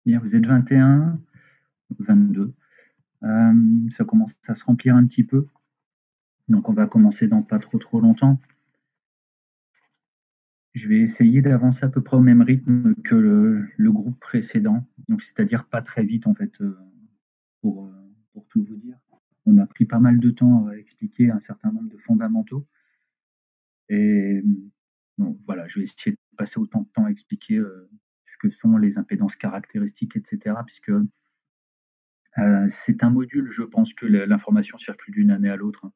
Bien, vous êtes 21, 22. Ça commence à se remplir un petit peu. Donc on va commencer dans pas trop longtemps. Je vais essayer d'avancer à peu près au même rythme que le groupe précédent. Donc c'est-à-dire pas très vite en fait, pour, pour tout vous dire. On a pris pas mal de temps à expliquer un certain nombre de fondamentaux. Et bon, voilà, je vais essayer de passer autant de temps à expliquer ce que sont les impédances caractéristiques, etc. Puisque c'est un module, je pense que l'information circule d'une année à l'autre, hein.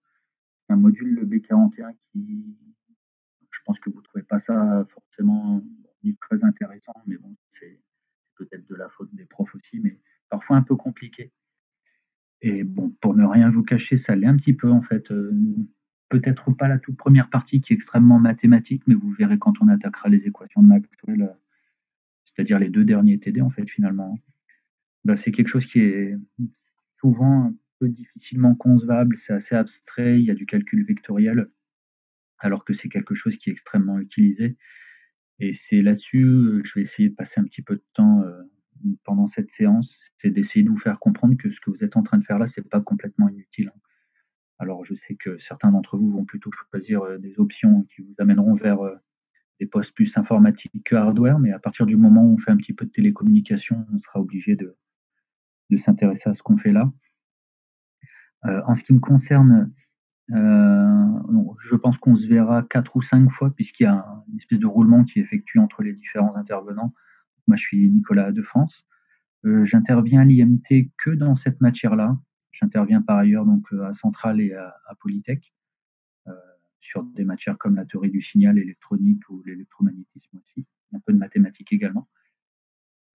Un module, le B41, qui, je pense que vous ne trouvez pas ça forcément ni très intéressant, mais bon, c'est peut-être de la faute des profs aussi, mais parfois un peu compliqué. Et bon, pour ne rien vous cacher, ça l'est un petit peu en fait. Peut-être pas la toute première partie qui est extrêmement mathématique, mais vous verrez quand on attaquera les équations de Maxwell, c'est-à-dire les deux derniers TD en fait finalement. Bah, c'est quelque chose qui est souvent un peu difficilement concevable, c'est assez abstrait, il y a du calcul vectoriel, alors que c'est quelque chose qui est extrêmement utilisé. Et c'est là-dessus, je vais essayer de passer un petit peu de temps pendant cette séance, c'est d'essayer de vous faire comprendre que ce que vous êtes en train de faire là, c'est pas complètement inutile, hein. Alors je sais que certains d'entre vous vont plutôt choisir des options qui vous amèneront vers des postes plus informatiques que hardware, mais à partir du moment où on fait un petit peu de télécommunication, on sera obligé de s'intéresser à ce qu'on fait là. En ce qui me concerne, je pense qu'on se verra 4 ou 5 fois, puisqu'il y a une espèce de roulement qui est effectué entre les différents intervenants. Moi, je suis Nicolas de France. J'interviens à l'IMT que dans cette matière-là. J'interviens par ailleurs donc à Centrale et à Polytech, sur des matières comme la théorie du signal électronique ou l'électromagnétisme aussi, un peu de mathématiques également.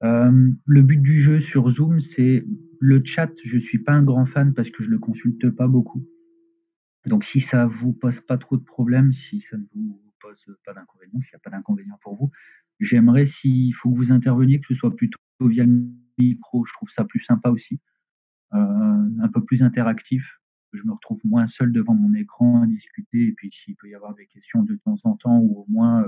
Le but du jeu sur Zoom, c'est le chat. Je suis pas un grand fan parce que je le consulte pas beaucoup. Donc si ça vous pose pas trop de problèmes, si ça ne vous pose pas d'inconvénients, s'il n'y a pas d'inconvénients pour vous, j'aimerais, s'il faut que vous interveniez, que ce soit plutôt via le micro. Je trouve ça plus sympa aussi, un peu plus interactif. Je me retrouve moins seul devant mon écran à discuter. Et puis s'il peut y avoir des questions de temps en temps, ou au moins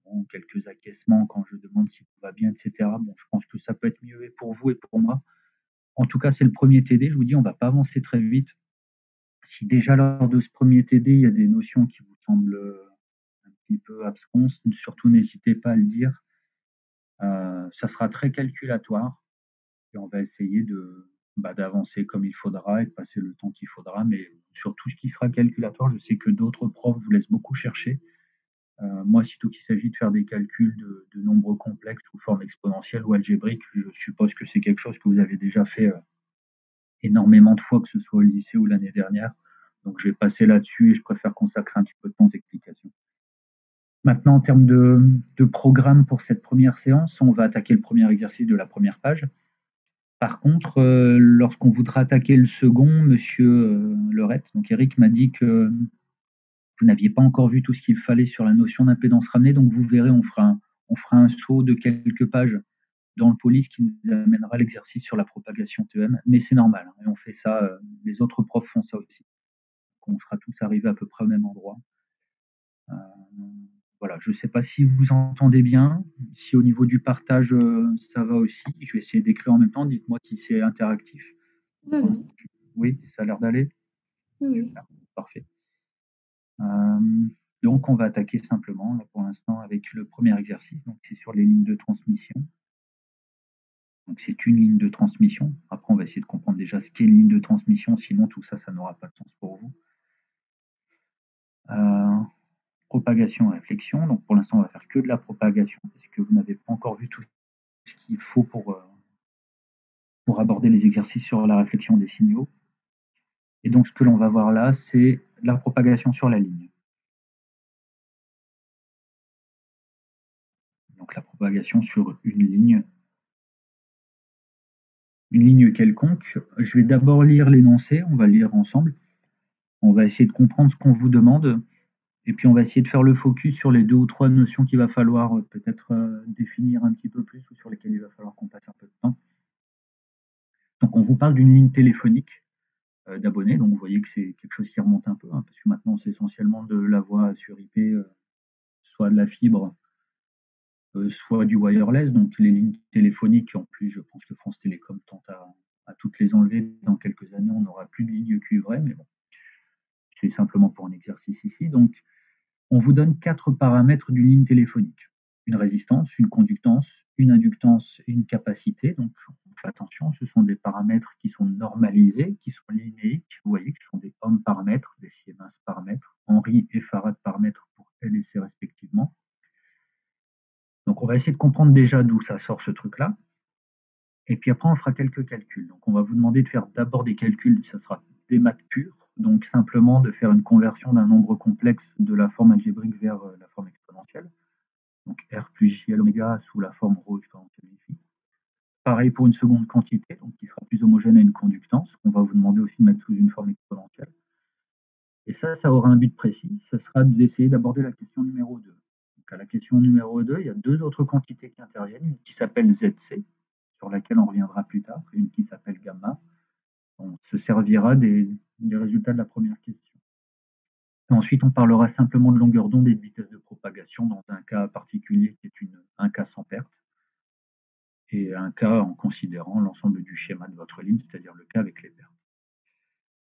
bon, quelques acquiescements quand je demande si tout va bien, etc. Bon, je pense que ça peut être mieux et pour vous et pour moi. En tout cas, c'est le premier TD. Je vous dis, on ne va pas avancer très vite. Si déjà lors de ce premier TD, il y a des notions qui vous semblent un petit peu absconses, surtout n'hésitez pas à le dire. Ça sera très calculatoire et on va essayer d'avancer comme il faudra et de passer le temps qu'il faudra. Mais sur tout ce qui sera calculatoire, je sais que d'autres profs vous laissent beaucoup chercher. Moi, sitôt qu'il s'agit de faire des calculs de nombres complexes sous forme exponentielle ou algébrique, je suppose que c'est quelque chose que vous avez déjà fait énormément de fois, que ce soit au lycée ou l'année dernière. Donc, je vais passer là-dessus et je préfère consacrer un petit peu de temps aux explications. Maintenant, en termes de programme pour cette première séance, on va attaquer le premier exercice de la première page. Par contre, lorsqu'on voudra attaquer le second, monsieur Leurette, donc Eric m'a dit que vous n'aviez pas encore vu tout ce qu'il fallait sur la notion d'impédance ramenée, donc vous verrez, on fera un saut de quelques pages dans le police qui nous amènera à l'exercice sur la propagation TEM, mais c'est normal, hein, et on fait ça, les autres profs font ça aussi. On sera tous arrivés à peu près au même endroit. Voilà, je ne sais pas si vous entendez bien, si au niveau du partage, ça va aussi. Je vais essayer d'écrire en même temps, dites-moi si c'est interactif. Oui, Oui, ça a l'air d'aller. oui. Super, parfait. Donc on va attaquer simplement, là, pour l'instant, avec le premier exercice. Donc c'est sur les lignes de transmission. Donc c'est une ligne de transmission. Après, on va essayer de comprendre déjà ce qu'est une ligne de transmission, sinon tout ça, ça n'aura pas de sens pour vous. Propagation et réflexion. Donc pour l'instant, on va faire que de la propagation, parce que vous n'avez pas encore vu tout ce qu'il faut pour aborder les exercices sur la réflexion des signaux. Et donc ce que l'on va voir là, c'est la propagation sur la ligne. Donc la propagation sur une ligne quelconque. Je vais d'abord lire l'énoncé, on va le lire ensemble. On va essayer de comprendre ce qu'on vous demande, et puis on va essayer de faire le focus sur les 2 ou 3 notions qu'il va falloir peut-être définir un petit peu plus, ou sur lesquelles il va falloir qu'on passe un peu de temps. Donc on vous parle d'une ligne téléphonique d'abonnés, donc vous voyez que c'est quelque chose qui remonte un peu, hein, parce que maintenant c'est essentiellement de la voix sur IP, soit de la fibre, soit du wireless, donc les lignes téléphoniques. En plus, je pense que France Télécom tente à toutes les enlever. Dans quelques années, on n'aura plus de lignes cuivrées, mais bon, c'est simplement pour un exercice ici. Donc, on vous donne 4 paramètres d'une ligne téléphonique. Une résistance, une conductance, une inductance et une capacité. Donc, on fait attention, ce sont des paramètres qui sont normalisés, qui sont linéiques. Vous voyez que ce sont des ohms par mètre, des Siemens par mètre, Henry et farad par mètre pour L et C respectivement. Donc, on va essayer de comprendre déjà d'où ça sort ce truc-là. Et puis après, on fera quelques calculs. Donc, on va vous demander de faire d'abord des calculs, ça sera des maths pures, donc simplement de faire une conversion d'un nombre complexe de la forme algébrique vers la forme exponentielle. Donc R plus JL oméga sous la forme ρ exponentielle phi. Pareil pour une seconde quantité, donc qui sera plus homogène à une conductance. On va vous demander aussi de mettre sous une forme exponentielle. Et ça aura un but précis, ce sera d'essayer d'aborder la question numéro 2. Donc à la question numéro 2, il y a 2 autres quantités qui interviennent, une qui s'appelle ZC, sur laquelle on reviendra plus tard, et une qui s'appelle gamma. On se servira des résultats de la première question. Et ensuite, on parlera simplement de longueur d'onde et de vitesse de propagation dans un cas particulier qui est un cas sans perte, et un cas en considérant l'ensemble du schéma de votre ligne, c'est-à-dire le cas avec les pertes.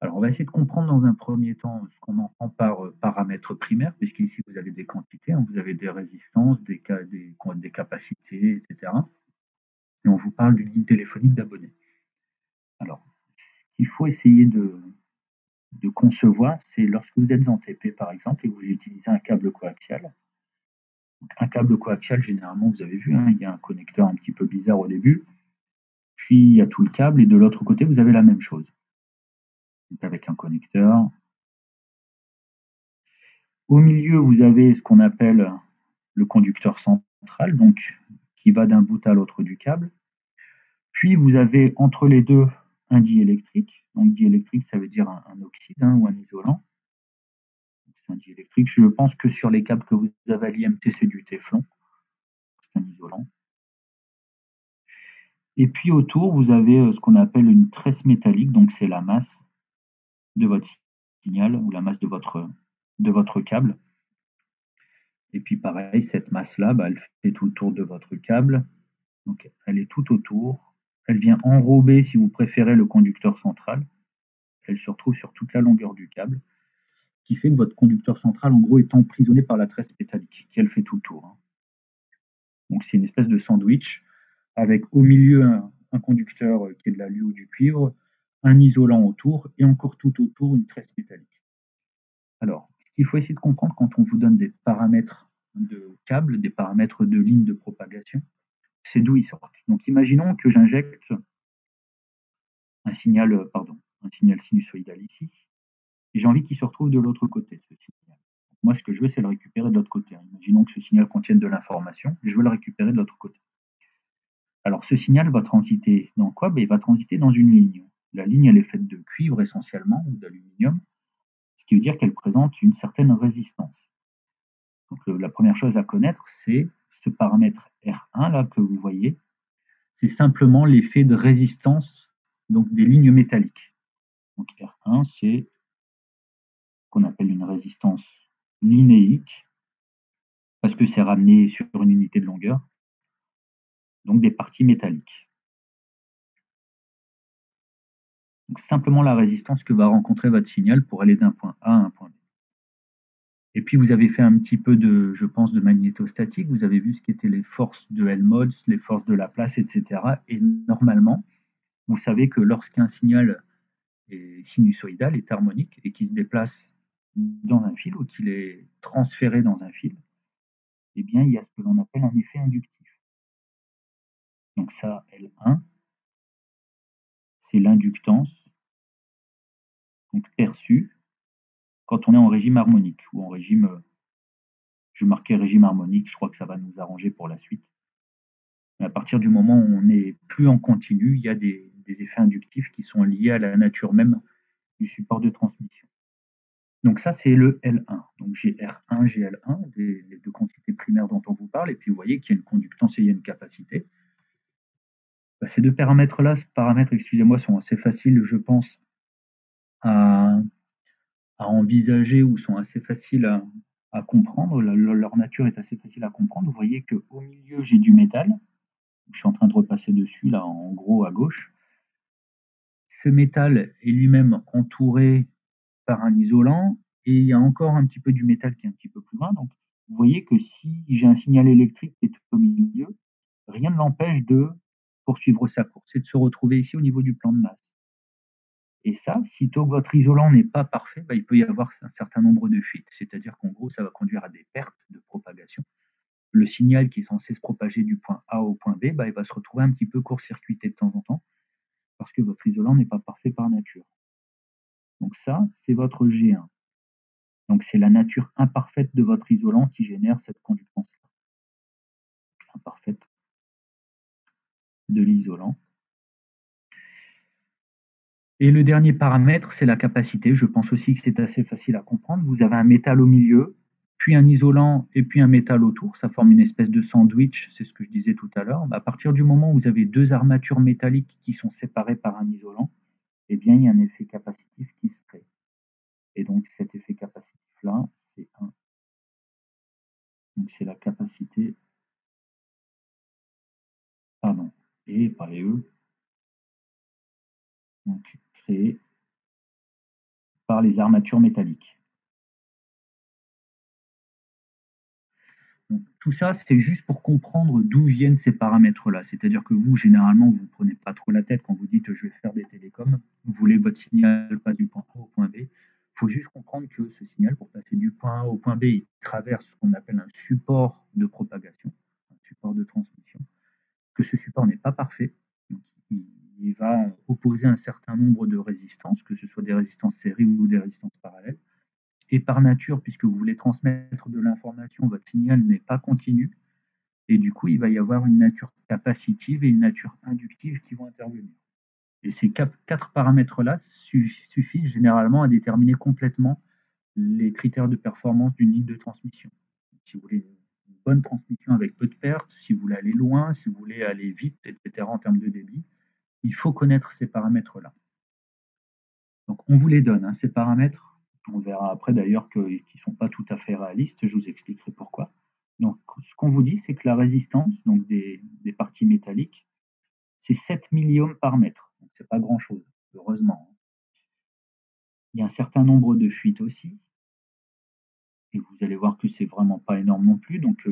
Alors, on va essayer de comprendre dans un premier temps ce qu'on entend par paramètres primaires, puisqu'ici, vous avez des quantités, vous avez des résistances, des capacités, etc. Et on vous parle d'une ligne téléphonique d'abonnés. Alors, ce qu'il faut essayer de concevoir, c'est lorsque vous êtes en TP, par exemple, et que vous utilisez un câble coaxial. Donc, un câble coaxial, généralement, vous avez vu, il y a un connecteur un petit peu bizarre au début, puis il y a tout le câble, et de l'autre côté, vous avez la même chose. Donc, avec un connecteur. Au milieu, vous avez ce qu'on appelle le conducteur central, donc qui va d'un bout à l'autre du câble. Puis, vous avez entre les deux un diélectrique. Donc, diélectrique, ça veut dire un oxyde ou un isolant. C'est un diélectrique. Je pense que sur les câbles que vous avez à l'IMT, c'est du téflon. C'est un isolant. Et puis autour, vous avez ce qu'on appelle une tresse métallique, donc c'est la masse de votre signal ou la masse de votre câble. Et puis pareil, cette masse-là, elle fait tout le tour de votre câble. Donc elle est tout autour. Elle vient enrober, si vous préférez, le conducteur central. Elle se retrouve sur toute la longueur du câble, qui fait que votre conducteur central, en gros, est emprisonné par la tresse métallique, qui elle fait tout le tour. Donc c'est une espèce de sandwich avec au milieu un conducteur qui est de l'alu ou du cuivre, un isolant autour et encore tout autour une tresse métallique. Alors, ce qu'il faut essayer de comprendre quand on vous donne des paramètres de câble, des paramètres de ligne de propagation, c'est d'où ils sortent. Donc imaginons que j'injecte un signal sinusoïdal ici, et j'ai envie qu'il se retrouve de l'autre côté, ce signal. Moi, ce que je veux, c'est le récupérer de l'autre côté. Imaginons que ce signal contienne de l'information, je veux le récupérer de l'autre côté. Alors, ce signal va transiter dans quoi? Il va transiter dans une ligne. La ligne, elle est faite de cuivre essentiellement, ou d'aluminium, ce qui veut dire qu'elle présente une certaine résistance. Donc, la première chose à connaître, c'est ce paramètre R1 là que vous voyez. C'est simplement l'effet de résistance donc des lignes métalliques. Donc, R1, c'est ce qu'on appelle une résistance linéique, parce que c'est ramené sur une unité de longueur, donc des parties métalliques. Donc simplement la résistance que va rencontrer votre signal pour aller d'un point A à un point B. Et puis vous avez fait un petit peu de, je pense, de magnétostatique, vous avez vu ce qu'étaient les forces de Helmholtz, les forces de Laplace, etc. Et normalement, vous savez que lorsqu'un signal est sinusoïdal, est harmonique, et qu'il se déplace dans un fil ou qu'il est transféré dans un fil, eh bien il y a ce que l'on appelle un effet inductif. Donc ça, L1, c'est l'inductance perçue quand on est en régime harmonique ou en régime, je marquais régime harmonique, je crois que ça va nous arranger pour la suite. Mais à partir du moment où on n'est plus en continu, il y a des effets inductifs qui sont liés à la nature même du support de transmission. Donc ça, c'est le L1. Donc j'ai R1, j'ai L1, les deux quantités primaires dont on vous parle, et puis vous voyez qu'il y a une conductance et il y a une capacité. Ces deux paramètres-là, excusez-moi, sont assez faciles, je pense, à envisager ou sont assez faciles à comprendre. Leur nature est assez facile à comprendre. Vous voyez qu'au milieu, j'ai du métal. Je suis en train de repasser dessus, là, en gros, à gauche. Ce métal est lui-même entouré par un isolant, et il y a encore un petit peu du métal qui est un petit peu plus loin. Donc, vous voyez que si j'ai un signal électrique qui est au milieu, rien ne l'empêche de poursuivre sa course et de se retrouver ici au niveau du plan de masse. Et ça, sitôt que votre isolant n'est pas parfait, il peut y avoir un certain nombre de fuites. C'est-à-dire qu'en gros, ça va conduire à des pertes de propagation. Le signal qui est censé se propager du point A au point B, il va se retrouver un petit peu court-circuité de temps en temps parce que votre isolant n'est pas parfait par nature. Donc ça, c'est votre G1. Donc c'est la nature imparfaite de votre isolant qui génère cette conductance-là. Imparfaite de l'isolant. Et le dernier paramètre, c'est la capacité. Je pense aussi que c'est assez facile à comprendre. Vous avez un métal au milieu, puis un isolant et puis un métal autour. Ça forme une espèce de sandwich, c'est ce que je disais tout à l'heure. À partir du moment où vous avez deux armatures métalliques qui sont séparées par un isolant, eh bien, il y a un effet capacitif qui se crée. Et donc, cet effet capacitif-là, c'est 1. Donc, c'est la capacité, pardon, et pas les E, donc créée par les armatures métalliques. Donc, tout ça, c'est juste pour comprendre d'où viennent ces paramètres-là. C'est-à-dire que vous, généralement, vous ne prenez pas trop la tête quand vous dites je vais faire des télécoms. Vous voulez votre signal passe du point A au point B. Il faut juste comprendre que ce signal, pour passer du point A au point B, il traverse ce qu'on appelle un support de propagation, un support de transmission, que ce support n'est pas parfait. Donc, il va opposer un certain nombre de résistances, que ce soit des résistances séries ou des résistances parallèles. Et par nature, puisque vous voulez transmettre de l'information, votre signal n'est pas continu. Et du coup, il va y avoir une nature capacitive et une nature inductive qui vont intervenir. Et ces quatre paramètres-là suffisent généralement à déterminer complètement les critères de performance d'une ligne de transmission. Si vous voulez une bonne transmission avec peu de pertes, si vous voulez aller loin, si vous voulez aller vite, etc. en termes de débit, il faut connaître ces paramètres-là. Donc on vous les donne, hein, ces paramètres. On verra après d'ailleurs qu'ils ne sont pas tout à fait réalistes, je vous expliquerai pourquoi. Donc ce qu'on vous dit, c'est que la résistance donc des parties métalliques, c'est 7 milliohms par mètre. Donc c'est pas grand-chose, heureusement. Il y a un certain nombre de fuites aussi. Et vous allez voir que c'est vraiment pas énorme non plus. Donc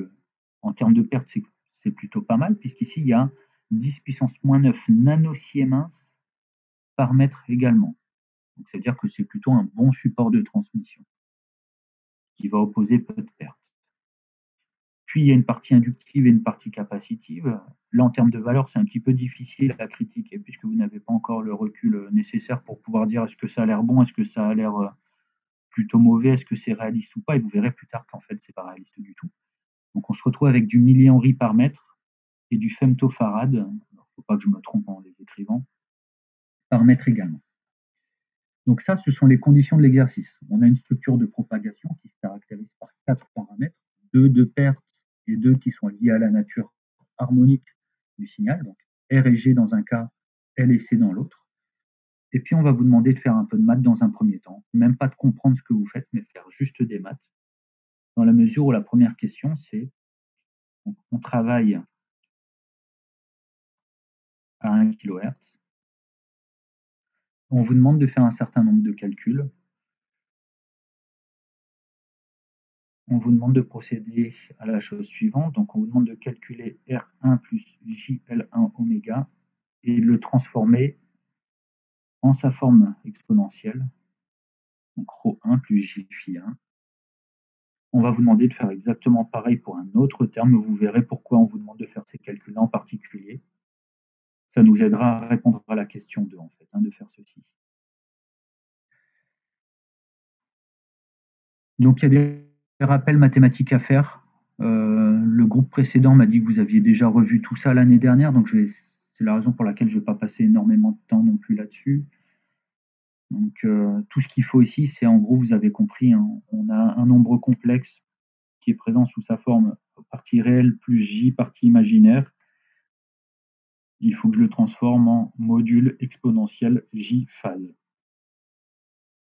en termes de perte, c'est plutôt pas mal, puisqu'ici il y a 10 puissance moins 9 nanosiemens par mètre également. Donc c'est-à-dire que c'est plutôt un bon support de transmission qui va opposer peu de pertes. Puis il y a une partie inductive et une partie capacitive. Là, en termes de valeur, c'est un petit peu difficile à critiquer puisque vous n'avez pas encore le recul nécessaire pour pouvoir dire est-ce que ça a l'air bon, est-ce que ça a l'air plutôt mauvais, est-ce que c'est réaliste ou pas. Et vous verrez plus tard qu'en fait, c'est pas réaliste du tout. Donc on se retrouve avec du millihenri par mètre et du femtofarad, il ne faut pas que je me trompe en les écrivant, par mètre également. Donc ça, ce sont les conditions de l'exercice. On a une structure de propagation qui se caractérise par 4 paramètres, 2 de perte et 2 qui sont liés à la nature harmonique du signal, donc R et G dans un cas, L et C dans l'autre. Et puis on va vous demander de faire un peu de maths dans un premier temps, même pas de comprendre ce que vous faites, mais faire juste des maths, dans la mesure où la première question, c'est on travaille à 1 kHz, on vous demande de faire un certain nombre de calculs, on vous demande de procéder à la chose suivante. Donc, on vous demande de calculer R1 plus JL1 oméga et de le transformer en sa forme exponentielle, donc ρ1 plus J-1. On va vous demander de faire exactement pareil pour un autre terme. Vous verrez pourquoi on vous demande de faire ces calculs en particulier. Ça nous aidera à répondre à la question 2, en fait, de faire ceci. Donc, il y a des rappels mathématiques à faire. Le groupe précédent m'a dit que vous aviez déjà revu tout ça l'année dernière, donc c'est la raison pour laquelle je ne vais pas passer énormément de temps non plus là-dessus. Donc tout ce qu'il faut ici, c'est en gros, vous avez compris, on a un nombre complexe qui est présent sous sa forme partie réelle plus j partie imaginaire. Il faut que je le transforme en module exponentiel j phase.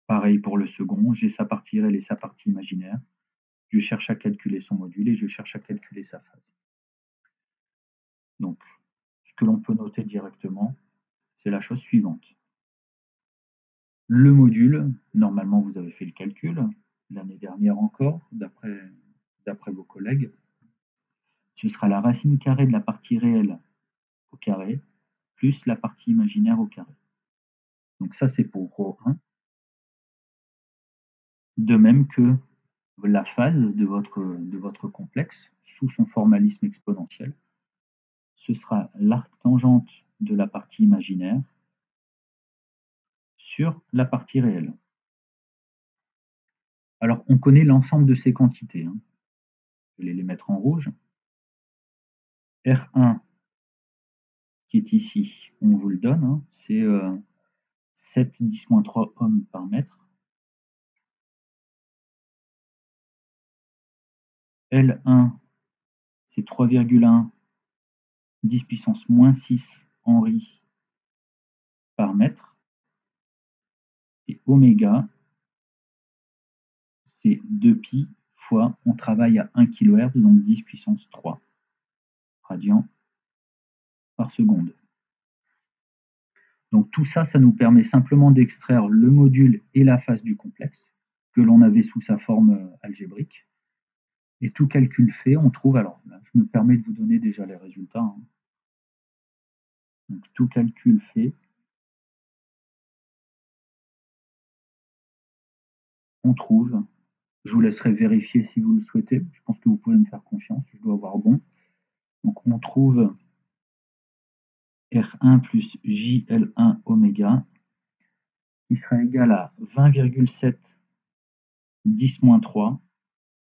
Pareil pour le second, j'ai sa partie réelle et sa partie imaginaire. Je cherche à calculer son module et je cherche à calculer sa phase. Donc, ce que l'on peut noter directement, c'est la chose suivante. Le module, normalement vous avez fait le calcul, l'année dernière encore, d'après vos collègues, ce sera la racine carrée de la partie réelle au carré, plus la partie imaginaire au carré. Donc ça c'est pour ρ1. De même que la phase de votre complexe, sous son formalisme exponentiel, ce sera l'arc tangente de la partie imaginaire sur la partie réelle. Alors, on connaît l'ensemble de ces quantités. Je vais les mettre en rouge. R1, qui est ici, on vous le donne, c'est 7 10-3 ohms par mètre. L1, c'est 3,1 10 puissance moins 6 Henri par mètre. Et oméga, c'est 2pi fois, on travaille à 1 kHz, donc 10 puissance 3 radians par seconde. Donc tout ça, ça nous permet simplement d'extraire le module et la phase du complexe, que l'on avait sous sa forme algébrique. Et tout calcul fait, on trouve, alors là, je me permets de vous donner déjà les résultats. Donc tout calcul fait, on trouve, je vous laisserai vérifier si vous le souhaitez, je pense que vous pouvez me faire confiance, je dois avoir bon. Donc on trouve R1 plus JL1 oméga, qui sera égal à 20,7 10-3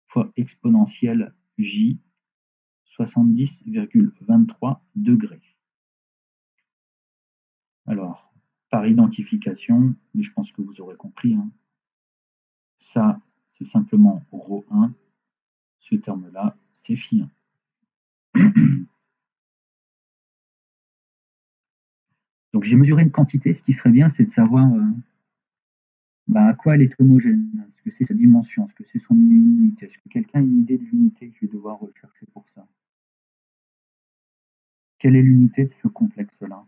fois exponentielle J 70,23 degrés. Alors, par identification, mais je pense que vous aurez compris, ça, c'est simplement ρ1. Ce terme-là, c'est phi1. Donc, j'ai mesuré une quantité. Ce qui serait bien, c'est de savoir à quoi elle est homogène. Est-ce que c'est sa dimension? Est-ce que c'est son unité? Est-ce que quelqu'un a une idée de l'unité que je vais devoir rechercher pour ça? Quelle est l'unité de ce complexe-là?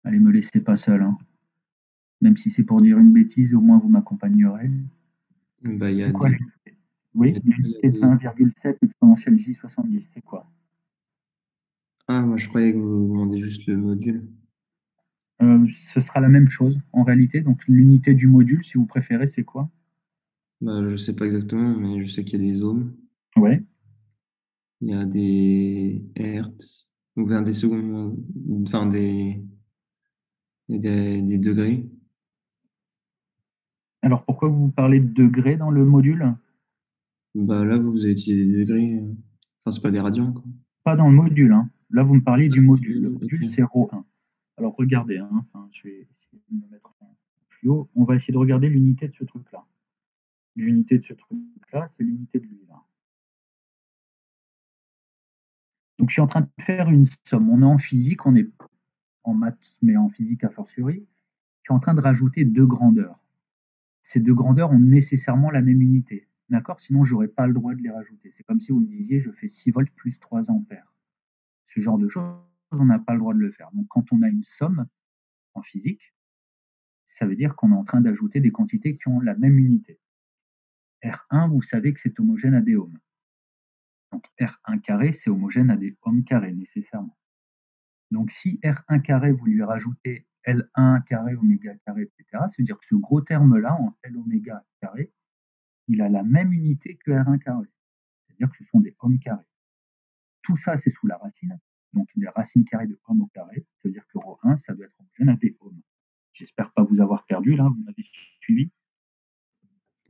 Allez, me laissez pas seul. Même si c'est pour dire une bêtise, au moins vous m'accompagnerez. Bah, il y a C'est quoi des. l'unité? Oui, l'unité de 1,7 exponentielle J70, c'est quoi? Ah, moi je croyais que vous demandiez juste le module. Ce sera la même chose en réalité. Donc l'unité du module, si vous préférez, c'est quoi? Bah, je sais pas exactement, mais je sais qu'il y a des ohms, Ouais. il y a des hertz, ou bien des secondes, enfin il y a des degrés. Alors pourquoi vous parlez de degrés dans le module? Bah, là, vous avez utilisé des degrés. Enfin, c'est pas des radians, quoi. Pas dans le module. Là, vous me parlez du module. Le Ok. module, c'est ρ1. Alors regardez, enfin, je vais essayer de me mettre en plus haut. On va essayer de regarder l'unité de ce truc-là. L'unité de ce truc-là, c'est l'unité de lui, là. Donc je suis en train de faire une somme. On est en physique, on est en maths, mais en physique a fortiori. Je suis en train de rajouter deux grandeurs. Ces deux grandeurs ont nécessairement la même unité. D'accord? Sinon, je n'aurais pas le droit de les rajouter. C'est comme si vous me disiez, je fais 6 volts plus 3 ampères. Ce genre de choses, on n'a pas le droit de le faire. Donc, quand on a une somme en physique, ça veut dire qu'on est en train d'ajouter des quantités qui ont la même unité. R1, vous savez que c'est homogène à des ohms. Donc, R1 carré, c'est homogène à des ohms carrés, nécessairement. Donc, si R1 carré, vous lui rajoutez L1 carré, oméga carré, etc., ça veut dire que ce gros terme-là, en L oméga carré, il a la même unité que R1 carré. C'est-à-dire que ce sont des ohms carrés. Tout ça, c'est sous la racine. Donc, des racines carrées de ohms au carré. Ça veut dire que ρ1, ça doit être homogène à des ohms. J'espère pas vous avoir perdu, là. Vous m'avez suivi?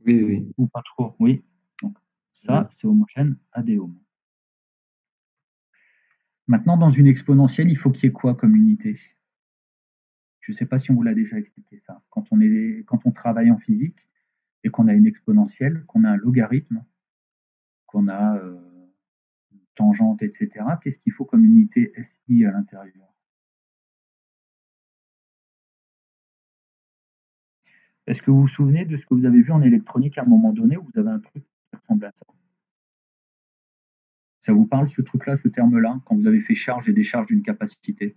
Oui, oui. Ou pas trop? Oui. Donc, ça, Oui. c'est homogène à des ohms. Maintenant, dans une exponentielle, il faut qu'il y ait quoi comme unité? Je ne sais pas si on vous l'a déjà expliqué ça. Quand on travaille en physique et qu'on a une exponentielle, qu'on a un logarithme, qu'on a une tangente, etc., qu'est-ce qu'il faut comme unité SI à l'intérieur? Est-ce que vous vous souvenez de ce que vous avez vu en électronique à un moment donné où vous avez un truc qui ressemble à ça? Ça vous parle ce truc-là, ce terme-là, quand vous avez fait charge et décharge d'une capacité?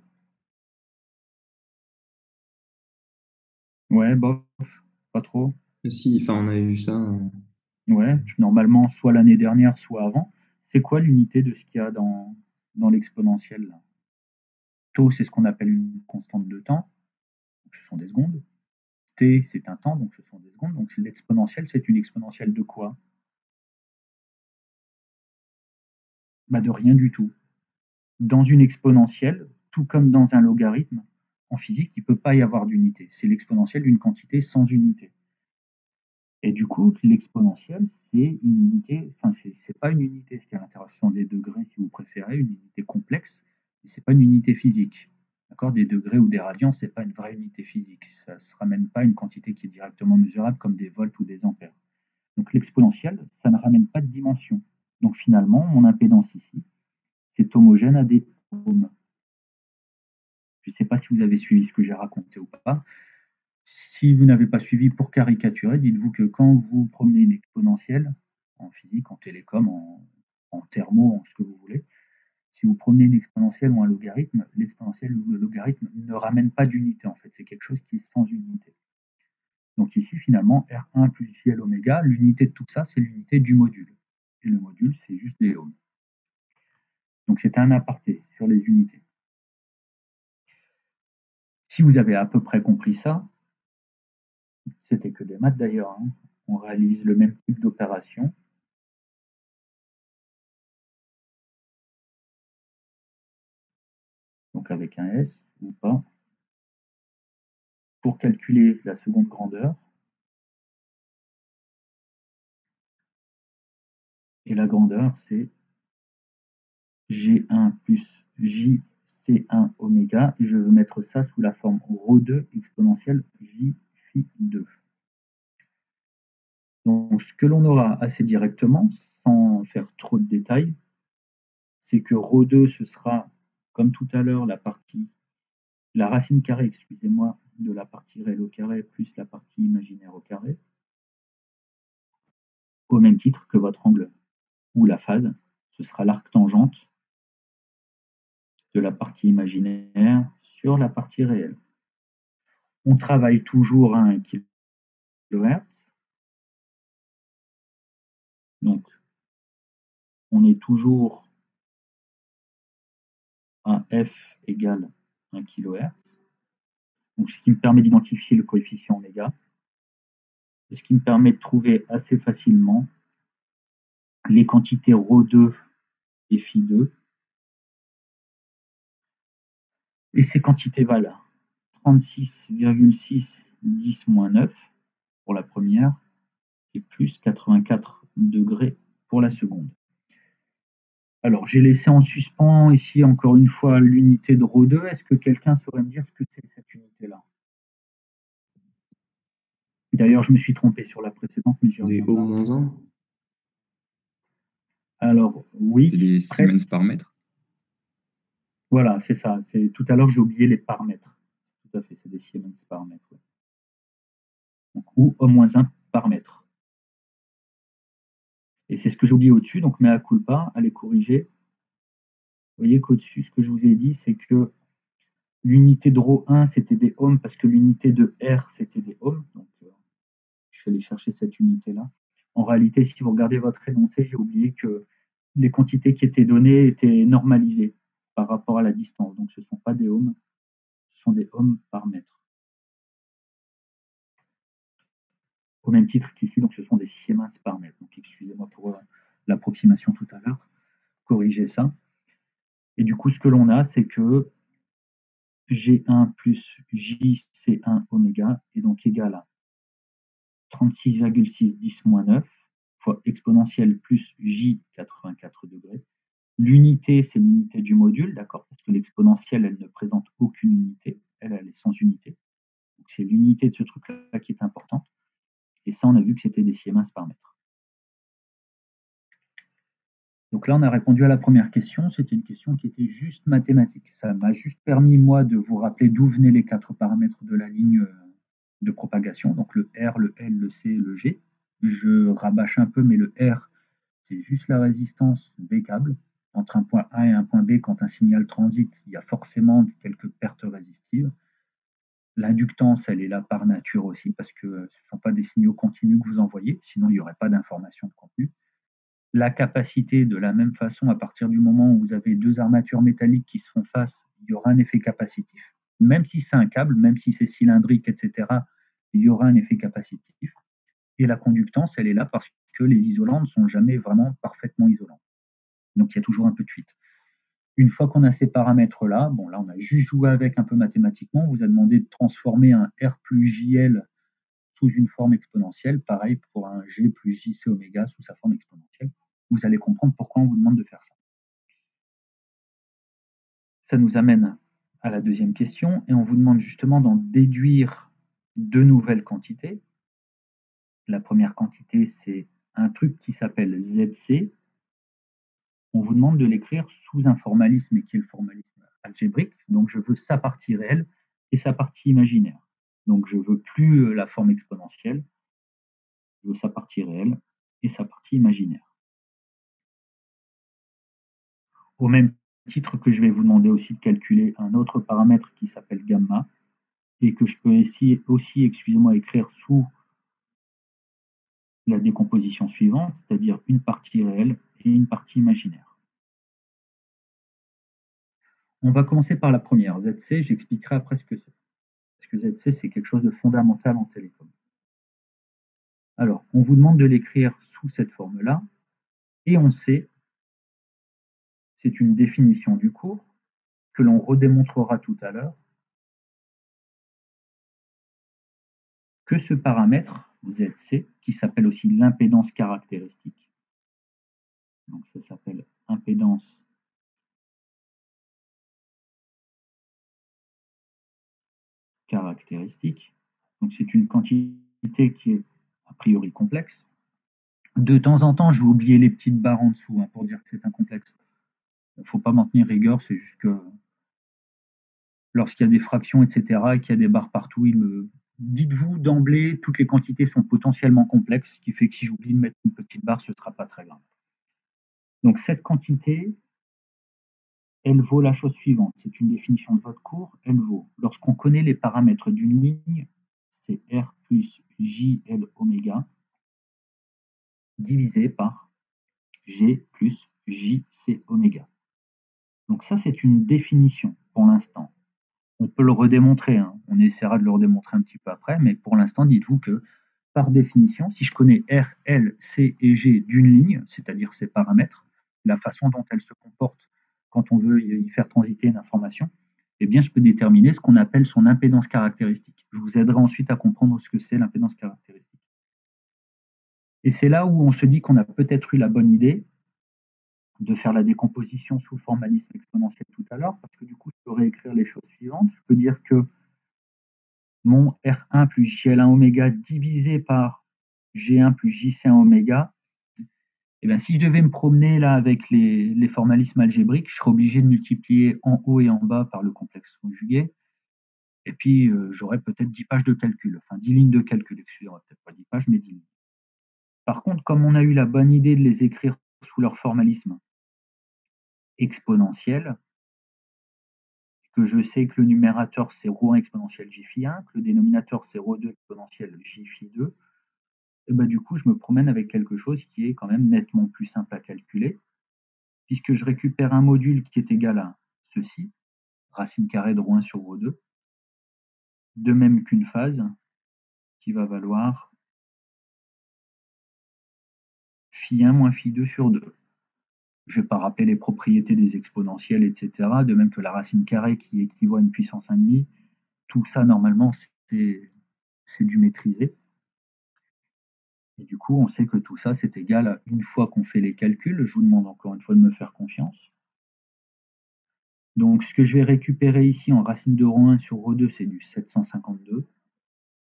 Ouais, bof, pas trop. Si, enfin, on avait vu ça. Ouais, normalement, soit l'année dernière, soit avant. C'est quoi l'unité de ce qu'il y a dans l'exponentiel là? Tau, c'est ce qu'on appelle une constante de temps, donc ce sont des secondes. T, c'est un temps, donc ce sont des secondes. Donc l'exponentielle, c'est une exponentielle de quoi? Bah, de rien du tout. Dans une exponentielle, tout comme dans un logarithme, en physique, il ne peut pas y avoir d'unité. C'est l'exponentielle d'une quantité sans unité. Et du coup, l'exponentielle, c'est une unité, enfin, c'est pas une unité, ce qui est à l'intérieur, ce sont des degrés, si vous préférez, une unité complexe, mais c'est pas une unité physique. D'accord? Des degrés ou des radians, c'est pas une vraie unité physique. Ça ne se ramène pas à une quantité qui est directement mesurable comme des volts ou des ampères. Donc l'exponentielle, ça ne ramène pas de dimension. Donc finalement, mon impédance ici, c'est homogène à des ohms. Je ne sais pas si vous avez suivi ce que j'ai raconté ou pas. Si vous n'avez pas suivi, pour caricaturer, dites-vous que quand vous promenez une exponentielle, en physique, en télécom, en thermo, en ce que vous voulez, si vous promenez une exponentielle ou un logarithme, l'exponentielle ou le logarithme ne ramène pas d'unité en fait, c'est quelque chose qui est sans unité. Donc ici, finalement, R1 plus JL oméga, l'unité de tout ça, c'est l'unité du module. Et le module, c'est juste des ohms. Donc c'était un aparté sur les unités. Si vous avez à peu près compris ça, c'était que des maths d'ailleurs, hein. On réalise le même type d'opération. Donc avec un S ou pas, pour calculer la seconde grandeur. Et la grandeur, c'est G1 plus JC1 oméga. Et je veux mettre ça sous la forme ρ2 exponentielle J phi 2. Donc ce que l'on aura assez directement, sans faire trop de détails, c'est que ρ2, ce sera, comme tout à l'heure, la racine carrée, excusez-moi, de la partie réelle au carré plus la partie imaginaire au carré, au même titre que votre angle ou la phase, ce sera l'arc tangente de la partie imaginaire sur la partie réelle. On travaille toujours à 1 kHz. Donc, on est toujours à F égale 1 kHz. Donc, ce qui me permet d'identifier le coefficient oméga. Et ce qui me permet de trouver assez facilement les quantités ρ2 et phi2. Et ces quantités valent 36,6 10-9 pour la première et plus 84 degrés pour la seconde. Alors, j'ai laissé en suspens ici encore une fois l'unité de ρ2. Est-ce que quelqu'un saurait me dire ce que c'est cette unité-là? D'ailleurs, je me suis trompé sur la précédente, mais j'y Des reviendrai. ohm-1. Alors, oui, c'est des presque. Siemens par mètre. Voilà, c'est ça. Tout à l'heure, j'ai oublié les par mètre. Tout à fait, c'est des Siemens par mètre. Ouais. Donc, ou O-1 par mètre. Et c'est ce que j'ai oublié au-dessus, donc mea culpa, allez corriger. Vous voyez qu'au-dessus, ce que je vous ai dit, c'est que l'unité de ρ1, c'était des ohms, parce que l'unité de R, c'était des ohms. Donc, je suis allé chercher cette unité-là. En réalité, si vous regardez votre énoncé, j'ai oublié que les quantités qui étaient données étaient normalisées par rapport à la distance. Donc, ce ne sont pas des ohms, ce sont des ohms par mètre. Au même titre qu'ici, donc ce sont des Siemens par mètre. Donc, excusez-moi pour l'approximation tout à l'heure. Corrigez ça. Et du coup, ce que l'on a, c'est que G1 plus JC1 oméga est donc égal à 36,6 10-9 fois exponentielle plus J 84 degrés. L'unité, c'est l'unité du module, d'accord, parce que l'exponentielle, elle ne présente aucune unité, elle est sans unité. Donc c'est l'unité de ce truc-là qui est importante. Et ça, on a vu que c'était des Siemens par mètre. Donc là, on a répondu à la première question. C'était une question qui était juste mathématique. Ça m'a juste permis, moi, de vous rappeler d'où venaient les 4 paramètres de la ligne de propagation, donc le R, le L, le C, le G. Je rabâche un peu, mais le R, c'est juste la résistance des câbles. Entre un point A et un point B, quand un signal transite, il y a forcément quelques pertes résistives. L'inductance, elle est là par nature aussi, parce que ce ne sont pas des signaux continus que vous envoyez, sinon il n'y aurait pas d'information de contenu. La capacité, de la même façon, à partir du moment où vous avez deux armatures métalliques qui se font face, il y aura un effet capacitif. Même si c'est un câble, même si c'est cylindrique, etc., il y aura un effet capacitif. Et la conductance, elle est là parce que les isolants ne sont jamais vraiment parfaitement isolants. Donc il y a toujours un peu de fuite. Une fois qu'on a ces paramètres-là, bon là on a juste joué avec un peu mathématiquement, on vous a demandé de transformer un R plus JL sous une forme exponentielle, pareil pour un G plus JC oméga sous sa forme exponentielle. Vous allez comprendre pourquoi on vous demande de faire ça. Ça nous amène à la deuxième question, et on vous demande justement d'en déduire deux nouvelles quantités. La première quantité, c'est un truc qui s'appelle ZC. On vous demande de l'écrire sous un formalisme qui est le formalisme algébrique. Donc je veux sa partie réelle et sa partie imaginaire. Donc je veux plus la forme exponentielle, je veux sa partie réelle et sa partie imaginaire. Au même titre que je vais vous demander aussi de calculer un autre paramètre qui s'appelle gamma et que je peux aussi excusez-moi, écrire sous la décomposition suivante, c'est-à-dire une partie réelle et une partie imaginaire. On va commencer par la première, ZC, j'expliquerai après ce que c'est. Parce que ZC, c'est quelque chose de fondamental en télécom. Alors, on vous demande de l'écrire sous cette forme-là, et on sait, c'est une définition du cours, que l'on redémontrera tout à l'heure, que ce paramètre, ZC, qui s'appelle aussi l'impédance caractéristique, donc ça s'appelle impédance caractéristique, donc c'est une quantité qui est a priori complexe. De temps en temps, je vais oublier les petites barres en dessous pour dire que c'est un complexe. Il ne faut pas m'en tenir rigueur, c'est juste que lorsqu'il y a des fractions, etc., et qu'il y a des barres partout, dites-vous d'emblée, toutes les quantités sont potentiellement complexes, ce qui fait que si j'oublie de mettre une petite barre, ce ne sera pas très grave. Donc cette quantité, elle vaut la chose suivante. C'est une définition de votre cours. Elle vaut, lorsqu'on connaît les paramètres d'une ligne, c'est R plus JL oméga divisé par G plus JC oméga. Donc ça, c'est une définition pour l'instant. On peut le redémontrer, on essaiera de le redémontrer un petit peu après, mais pour l'instant, dites-vous que par définition, si je connais R, L, C et G d'une ligne, c'est-à-dire ses paramètres, la façon dont elle se comporte quand on veut y faire transiter une information, eh bien, je peux déterminer ce qu'on appelle son impédance caractéristique. Je vous aiderai ensuite à comprendre ce que c'est l'impédance caractéristique. Et c'est là où on se dit qu'on a peut-être eu la bonne idée de faire la décomposition sous formalisme exponentiel tout à l'heure, parce que du coup, je peux réécrire les choses suivantes. Je peux dire que mon R1 plus JL1 oméga divisé par G1 plus JC1 oméga, et bien, si je devais me promener là avec les formalismes algébriques, je serais obligé de multiplier en haut et en bas par le complexe conjugué. Et puis, j'aurais peut-être 10 pages de calcul, enfin 10 lignes de calcul, excusez-moi, peut-être pas 10 pages, mais 10 lignes. Par contre, comme on a eu la bonne idée de les écrire sous leur formalisme exponentiel, que je sais que le numérateur c'est ρ1 exponentielle j-1, que le dénominateur c'est ρ2 exponentielle j-2, et ben, du coup, je me promène avec quelque chose qui est quand même nettement plus simple à calculer, puisque je récupère un module qui est égal à ceci, racine carrée de ρ1 sur ρ2, de même qu'une phase qui va valoir φ1 moins φ2 sur 2. Je ne vais pas rappeler les propriétés des exponentielles, etc., de même que la racine carrée qui équivaut à une puissance 1,5. Tout ça, normalement, c'est du maîtrisé. Et du coup, on sait que tout ça, c'est égal à, une fois qu'on fait les calculs, je vous demande encore une fois de me faire confiance. Donc, ce que je vais récupérer ici en racine de ρ1 sur ρ2, c'est du 752.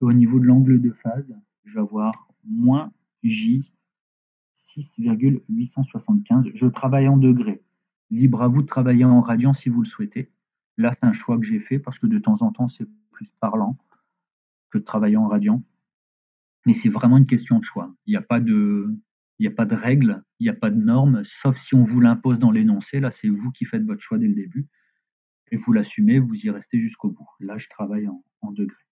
Et au niveau de l'angle de phase, je vais avoir moins J 6,875. Je travaille en degrés. Libre à vous de travailler en radians si vous le souhaitez. Là, c'est un choix que j'ai fait parce que de temps en temps, c'est plus parlant. que de travailler en radian. Mais c'est vraiment une question de choix. Il n'y a pas de règle, il n'y a pas de norme, sauf si on vous l'impose dans l'énoncé. Là, c'est vous qui faites votre choix dès le début et vous l'assumez, vous y restez jusqu'au bout. Là, je travaille en degrés.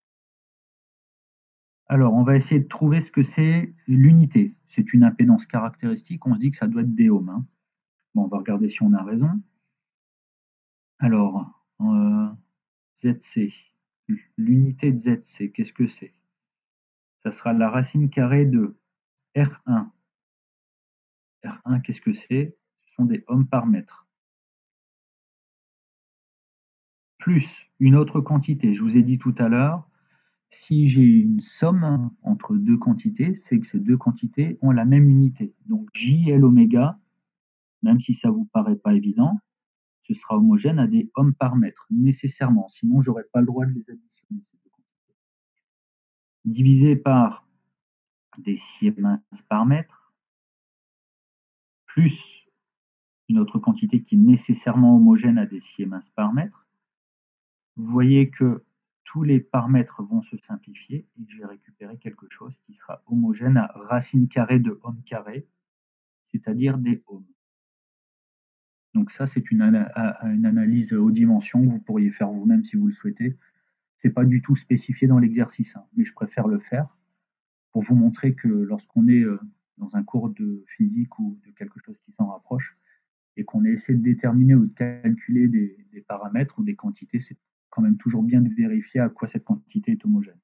Alors, on va essayer de trouver ce que c'est l'unité. C'est une impédance caractéristique. On se dit que ça doit être des ohms. Hein. Bon, on va regarder si on a raison. Alors, ZC. L'unité de ZC, qu'est-ce que c'est? Ça sera la racine carrée de R1. R1, qu'est-ce que c'est? Ce sont des ohms par mètre. Plus une autre quantité. Je vous ai dit tout à l'heure, si j'ai une somme entre deux quantités, c'est que ces deux quantités ont la même unité. Donc J, L, oméga, même si ça ne vous paraît pas évident, ce sera homogène à des ohms par mètre, nécessairement. Sinon, je n'aurais pas le droit de les additionner, ces deux quantités. Divisé par des siemens par mètre, plus une autre quantité qui est nécessairement homogène à des siemens par mètre, vous voyez que tous les paramètres vont se simplifier et que je vais récupérer quelque chose qui sera homogène à racine carrée de ohm carré, c'est-à-dire des ohms. Donc ça, c'est une analyse aux dimensions que vous pourriez faire vous-même si vous le souhaitez. Ce n'est pas du tout spécifié dans l'exercice, hein, mais je préfère le faire pour vous montrer que lorsqu'on est dans un cours de physique ou de quelque chose qui s'en rapproche, et qu'on essaie de déterminer ou de calculer des paramètres ou des quantités, c'est quand même toujours bien de vérifier à quoi cette quantité est homogène.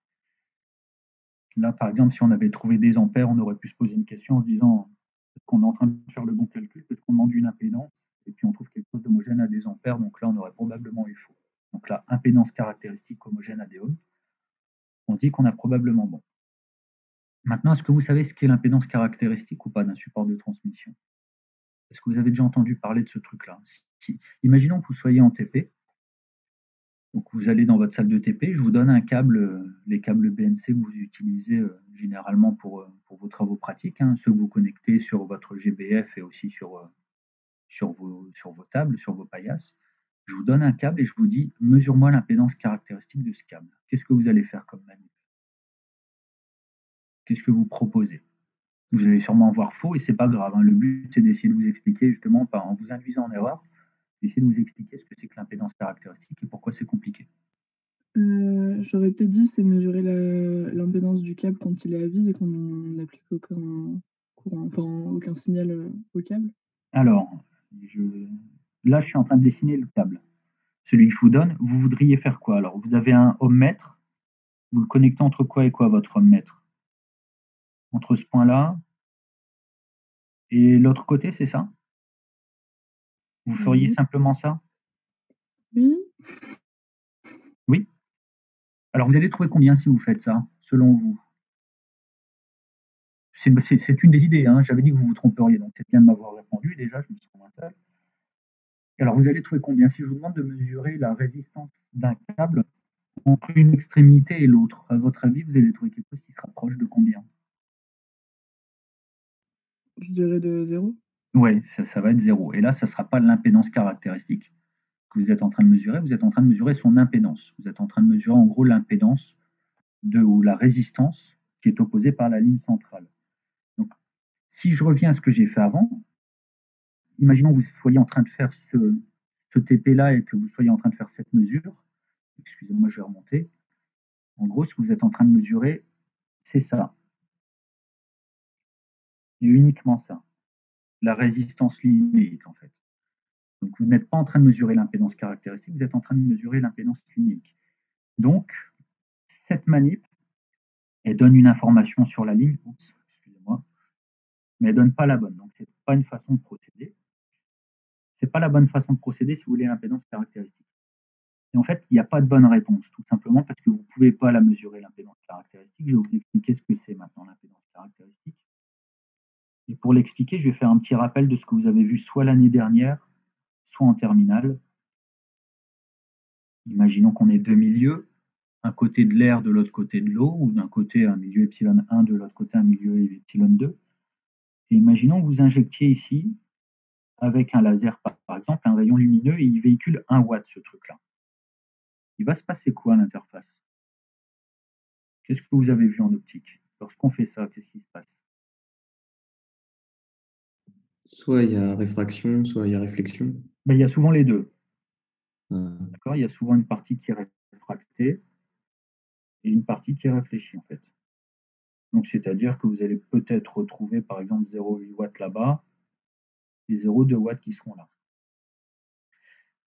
Là, par exemple, si on avait trouvé des ampères, on aurait pu se poser une question en se disant est-ce qu'on est en train de faire le bon calcul, parce qu'on demande une impédance, et puis on trouve quelque chose d'homogène à des ampères, donc là, on aurait probablement eu faux. Donc là, impédance caractéristique homogène à des ohms, on dit qu'on a probablement bon. Maintenant, est-ce que vous savez ce qu'est l'impédance caractéristique ou pas d'un support de transmission? Est-ce que vous avez déjà entendu parler de ce truc-là? Imaginons que vous soyez en TP, donc vous allez dans votre salle de TP, je vous donne un câble, les câbles BNC que vous utilisez généralement pour vos travaux pratiques, hein, ceux que vous connectez sur votre GBF et aussi sur vos tables, sur vos paillasses. Je vous donne un câble et je vous dis, mesure-moi l'impédance caractéristique de ce câble. Qu'est-ce que vous allez faire comme manip? Qu'est-ce que vous proposez? Vous allez sûrement voir faux et c'est pas grave. Hein. Le but, c'est d'essayer de vous expliquer justement, en vous induisant en erreur, d'essayer de vous expliquer ce que c'est que l'impédance caractéristique et pourquoi c'est compliqué. J'aurais peut-être dit c'est mesurer l'impédance du câble quand il est à vide et qu'on n'applique aucun courant, enfin aucun signal au câble. Alors, là, je suis en train de dessiner le câble. Celui que je vous donne, vous voudriez faire quoi? Alors, vous avez un ohmmètre, vous le connectez entre quoi et quoi, votre ohmmètre? Entre ce point-là et l'autre côté, c'est ça? Vous feriez simplement ça? Oui. Oui. Alors, vous allez trouver combien si vous faites ça, selon vous? C'est une des idées, hein. J'avais dit que vous vous tromperiez, donc c'est bien de m'avoir répondu, déjà, je me sens moins seul. Alors, vous allez trouver combien? Si je vous demande de mesurer la résistance d'un câble entre une extrémité et l'autre, à votre avis, vous allez trouver quelque chose qui se rapproche de combien? Je dirais de 0. Oui, ça va être 0. Et là, ça ne sera pas l'impédance caractéristique que vous êtes en train de mesurer, vous êtes en train de mesurer son impédance. Vous êtes en train de mesurer en gros l'impédance ou la résistance qui est opposée par la ligne centrale. Donc, si je reviens à ce que j'ai fait avant, imaginons que vous soyez en train de faire ce TP-là et que vous soyez en train de faire cette mesure. Excusez-moi, je vais remonter. En gros, ce que vous êtes en train de mesurer, c'est ça. Et uniquement ça. La résistance linéique, en fait. Donc, vous n'êtes pas en train de mesurer l'impédance caractéristique, vous êtes en train de mesurer l'impédance linéique. Donc, cette manip, elle donne une information sur la ligne, oups, excusez-moi, mais elle ne donne pas la bonne. Donc, ce n'est pas une façon de procéder. Ce n'est pas la bonne façon de procéder si vous voulez l'impédance caractéristique. Et en fait, il n'y a pas de bonne réponse, tout simplement parce que vous ne pouvez pas la mesurer, l'impédance caractéristique. Je vais vous expliquer ce que c'est maintenant, l'impédance caractéristique. Et pour l'expliquer, je vais faire un petit rappel de ce que vous avez vu soit l'année dernière, soit en terminale. Imaginons qu'on ait deux milieux, un côté de l'air, de l'autre côté de l'eau, ou d'un côté un milieu epsilon 1, de l'autre côté un milieu epsilon 2. Et imaginons que vous injectiez ici, avec un laser par exemple, un rayon lumineux, et il véhicule 1 watt ce truc-là. Il va se passer quoi à l'interface? Qu'est-ce que vous avez vu en optique? Lorsqu'on fait ça, qu'est-ce qui se passe? Soit il y a réfraction, soit il y a réflexion. Ben, il y a souvent les deux. Euh, D'accord? Il y a souvent une partie qui est réfractée et une partie qui est réfléchie, en fait. Donc, c'est-à-dire que vous allez peut-être retrouver, par exemple, 0,8 watts là-bas et 0,2 watts qui seront là.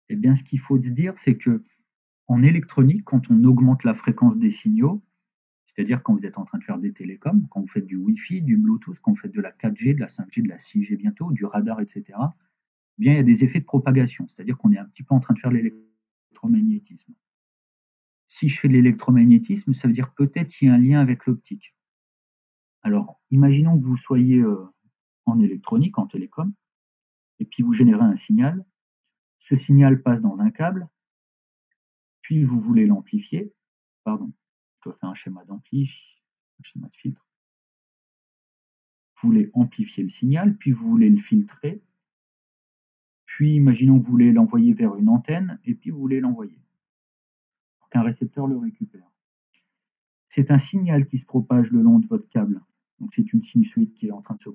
Eh bien, ce qu'il faut se dire, c'est que en électronique, quand on augmente la fréquence des signaux, c'est-à-dire quand vous êtes en train de faire des télécoms, quand vous faites du Wi-Fi, du Bluetooth, quand vous faites de la 4G, de la 5G, de la 6G bientôt, du radar, etc., eh bien, il y a des effets de propagation, c'est-à-dire qu'on est un petit peu en train de faire l'électromagnétisme. Si je fais de l'électromagnétisme, ça veut dire peut-être qu'il y a un lien avec l'optique. Alors, imaginons que vous soyez en électronique, en télécom, et puis vous générez un signal. Ce signal passe dans un câble, puis vous voulez l'amplifier. Pardon, je dois faire un schéma d'ampli, un schéma de filtre. Vous voulez amplifier le signal, puis vous voulez le filtrer. Puis, imaginons que vous voulez l'envoyer vers une antenne, et puis vous voulez l'envoyer pour qu'un récepteur le récupère. C'est un signal qui se propage le long de votre câble. Donc, c'est une sinusoïde qui est en train de se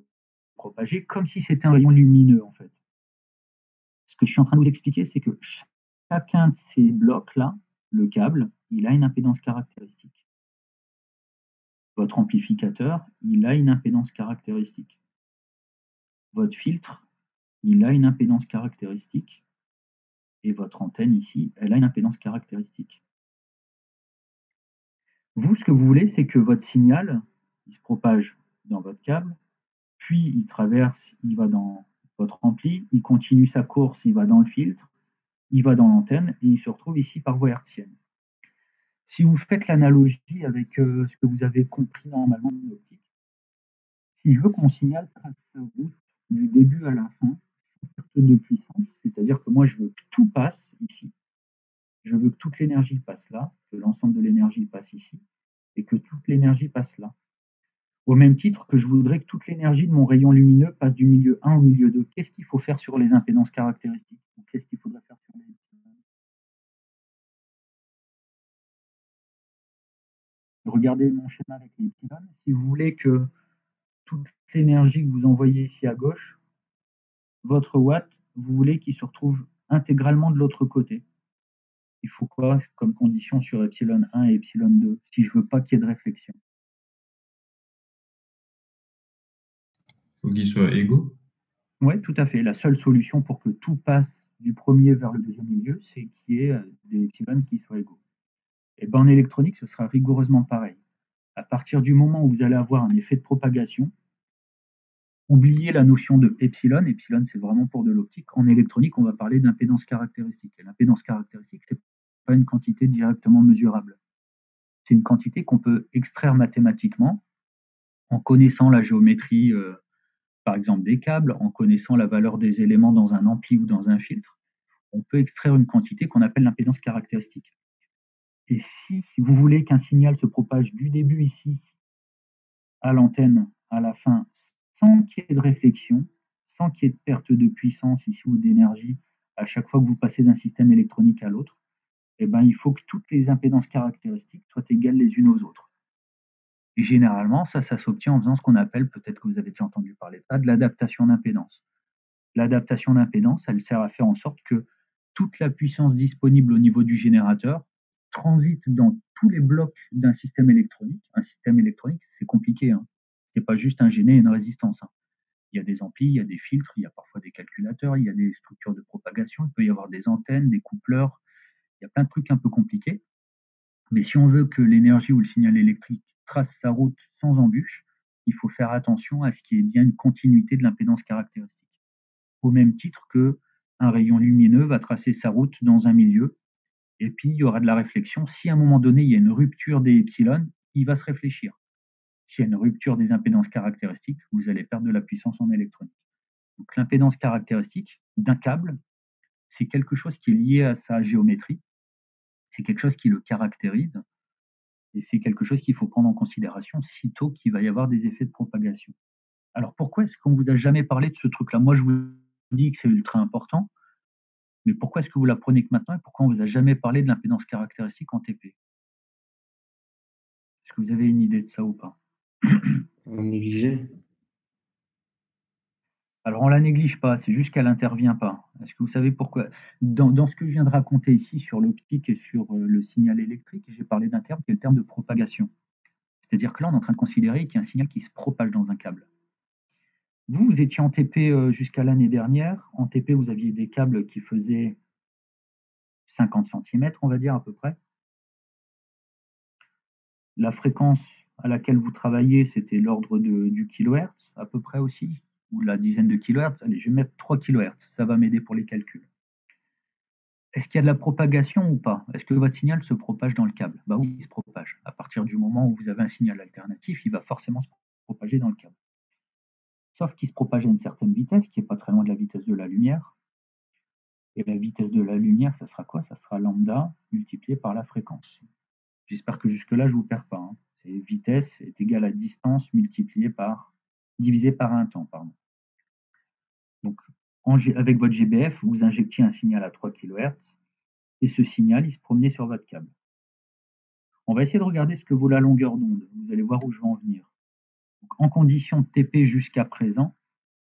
propager, comme si c'était un rayon lumineux, en fait. Ce que je suis en train de vous expliquer, c'est que chacun de ces blocs-là, le câble, il a une impédance caractéristique. Votre amplificateur, il a une impédance caractéristique. Votre filtre, il a une impédance caractéristique. Et votre antenne ici, elle a une impédance caractéristique. Vous, ce que vous voulez, c'est que votre signal, il se propage dans votre câble, puis il traverse, il va dans votre ampli, il continue sa course, il va dans le filtre, il va dans l'antenne, et il se retrouve ici par voie hertzienne. Si vous faites l'analogie avec ce que vous avez compris normalement de l'optique, si je veux que mon signal trace sa route du début à la fin, sans perte de puissance, c'est-à-dire que moi je veux que tout passe ici, je veux que toute l'énergie passe là, que l'ensemble de l'énergie passe ici, et que toute l'énergie passe là. Au même titre que je voudrais que toute l'énergie de mon rayon lumineux passe du milieu 1 au milieu 2. Qu'est-ce qu'il faut faire sur les impédances caractéristiques? Ou qu'est-ce qu'il faudrait faire sur les... Regardez mon schéma avec les pylônes. Si vous voulez que toute l'énergie que vous envoyez ici à gauche, votre watt, vous voulez qu'il se retrouve intégralement de l'autre côté. Il faut quoi comme condition sur epsilon 1 et epsilon 2 si je veux pas qu'il y ait de réflexion? Faut qu'ils soient égaux. Oui, tout à fait. La seule solution pour que tout passe du premier vers le deuxième milieu, c'est qu'il y ait des epsilon qui soient égaux. Et ben, en électronique, ce sera rigoureusement pareil. À partir du moment où vous allez avoir un effet de propagation, oubliez la notion de epsilon. Epsilon, c'est vraiment pour de l'optique. En électronique, on va parler d'impédance caractéristique. Et l'impédance caractéristique, ce n'est pas une quantité directement mesurable. C'est une quantité qu'on peut extraire mathématiquement en connaissant la géométrie, par exemple, des câbles, en connaissant la valeur des éléments dans un ampli ou dans un filtre. On peut extraire une quantité qu'on appelle l'impédance caractéristique. Et si vous voulez qu'un signal se propage du début ici à l'antenne à la fin sans qu'il y ait de réflexion, sans qu'il y ait de perte de puissance ici ou d'énergie à chaque fois que vous passez d'un système électronique à l'autre, eh ben, il faut que toutes les impédances caractéristiques soient égales les unes aux autres. Et généralement, ça s'obtient en faisant ce qu'on appelle, peut-être que vous avez déjà entendu parler de ça, de l'adaptation d'impédance. L'adaptation d'impédance, elle sert à faire en sorte que toute la puissance disponible au niveau du générateur transite dans tous les blocs d'un système électronique. Un système électronique, c'est compliqué. Hein. Ce n'est pas juste un gêné et une résistance. Hein. Il y a des amplis, il y a des filtres, il y a parfois des calculateurs, il y a des structures de propagation, il peut y avoir des antennes, des coupleurs, il y a plein de trucs un peu compliqués. Mais si on veut que l'énergie ou le signal électrique trace sa route sans embûche, il faut faire attention à ce qu'il y ait bien une continuité de l'impédance caractéristique. Au même titre qu'un rayon lumineux va tracer sa route dans un milieu, et puis il y aura de la réflexion. Si à un moment donné, il y a une rupture des epsilon, il va se réfléchir. S'il y a une rupture des impédances caractéristiques, vous allez perdre de la puissance en électronique. Donc l'impédance caractéristique d'un câble, c'est quelque chose qui est lié à sa géométrie, c'est quelque chose qui le caractérise, et c'est quelque chose qu'il faut prendre en considération sitôt qu'il va y avoir des effets de propagation. Alors pourquoi est-ce qu'on ne vous a jamais parlé de ce truc-là? Moi, je vous dis que c'est ultra important, mais pourquoi est-ce que vous l'apprenez que maintenant et pourquoi on ne vous a jamais parlé de l'impédance caractéristique en TP? Est-ce que vous avez une idée de ça ou pas? On négligeait. Alors, on la néglige pas, c'est juste qu'elle n'intervient pas. Est-ce que vous savez pourquoi? Dans ce que je viens de raconter ici sur l'optique et sur le signal électrique, j'ai parlé d'un terme qui est le terme de propagation. C'est-à-dire que là, on est en train de considérer qu'il y a un signal qui se propage dans un câble. Vous étiez en TP jusqu'à l'année dernière. En TP, vous aviez des câbles qui faisaient 50 cm, on va dire à peu près. La fréquence à laquelle vous travaillez, c'était l'ordre du kilohertz, à peu près aussi, ou de la dizaine de kilohertz. Allez, je vais mettre 3 kilohertz, ça va m'aider pour les calculs. Est-ce qu'il y a de la propagation ou pas? Est-ce que votre signal se propage dans le câble? Bah oui, il se propage. À partir du moment où vous avez un signal alternatif, il va forcément se propager dans le câble. Sauf qu'il se propage à une certaine vitesse, qui n'est pas très loin de la vitesse de la lumière. Et la vitesse de la lumière, ça sera quoi? Ça sera lambda multiplié par la fréquence. J'espère que jusque-là, je ne vous perds pas. Hein. Vitesse est égale à distance divisé par un temps. Pardon. Donc, avec votre GBF, vous injectiez un signal à 3 kHz et ce signal, il se promenait sur votre câble. On va essayer de regarder ce que vaut la longueur d'onde. Vous allez voir où je vais en venir. Donc, en condition de TP jusqu'à présent,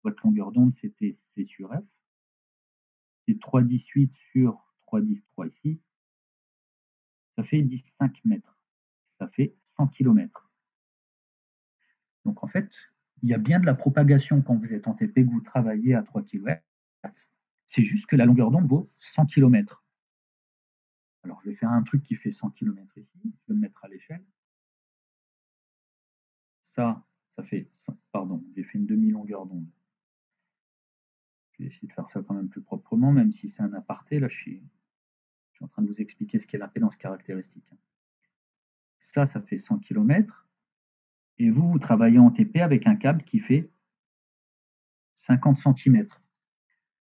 votre longueur d'onde, c'était C sur F. C'est 3,18 sur 3,13 ici. Ça fait 15 mètres. Ça fait 100 km. Donc, en fait, il y a bien de la propagation quand vous êtes en TP, que vous travaillez à 3 kHz. C'est juste que la longueur d'onde vaut 100 km. Alors, je vais faire un truc qui fait 100 km ici. Je vais me mettre à l'échelle. Ça fait... Pardon, j'ai fait une demi-longueur d'onde. Je vais essayer de faire ça quand même plus proprement, même si c'est un aparté. Là, je suis en train de vous expliquer ce qu'est l'impédance caractéristique. Ça fait 100 km. Et vous travaillez en TP avec un câble qui fait 50 cm.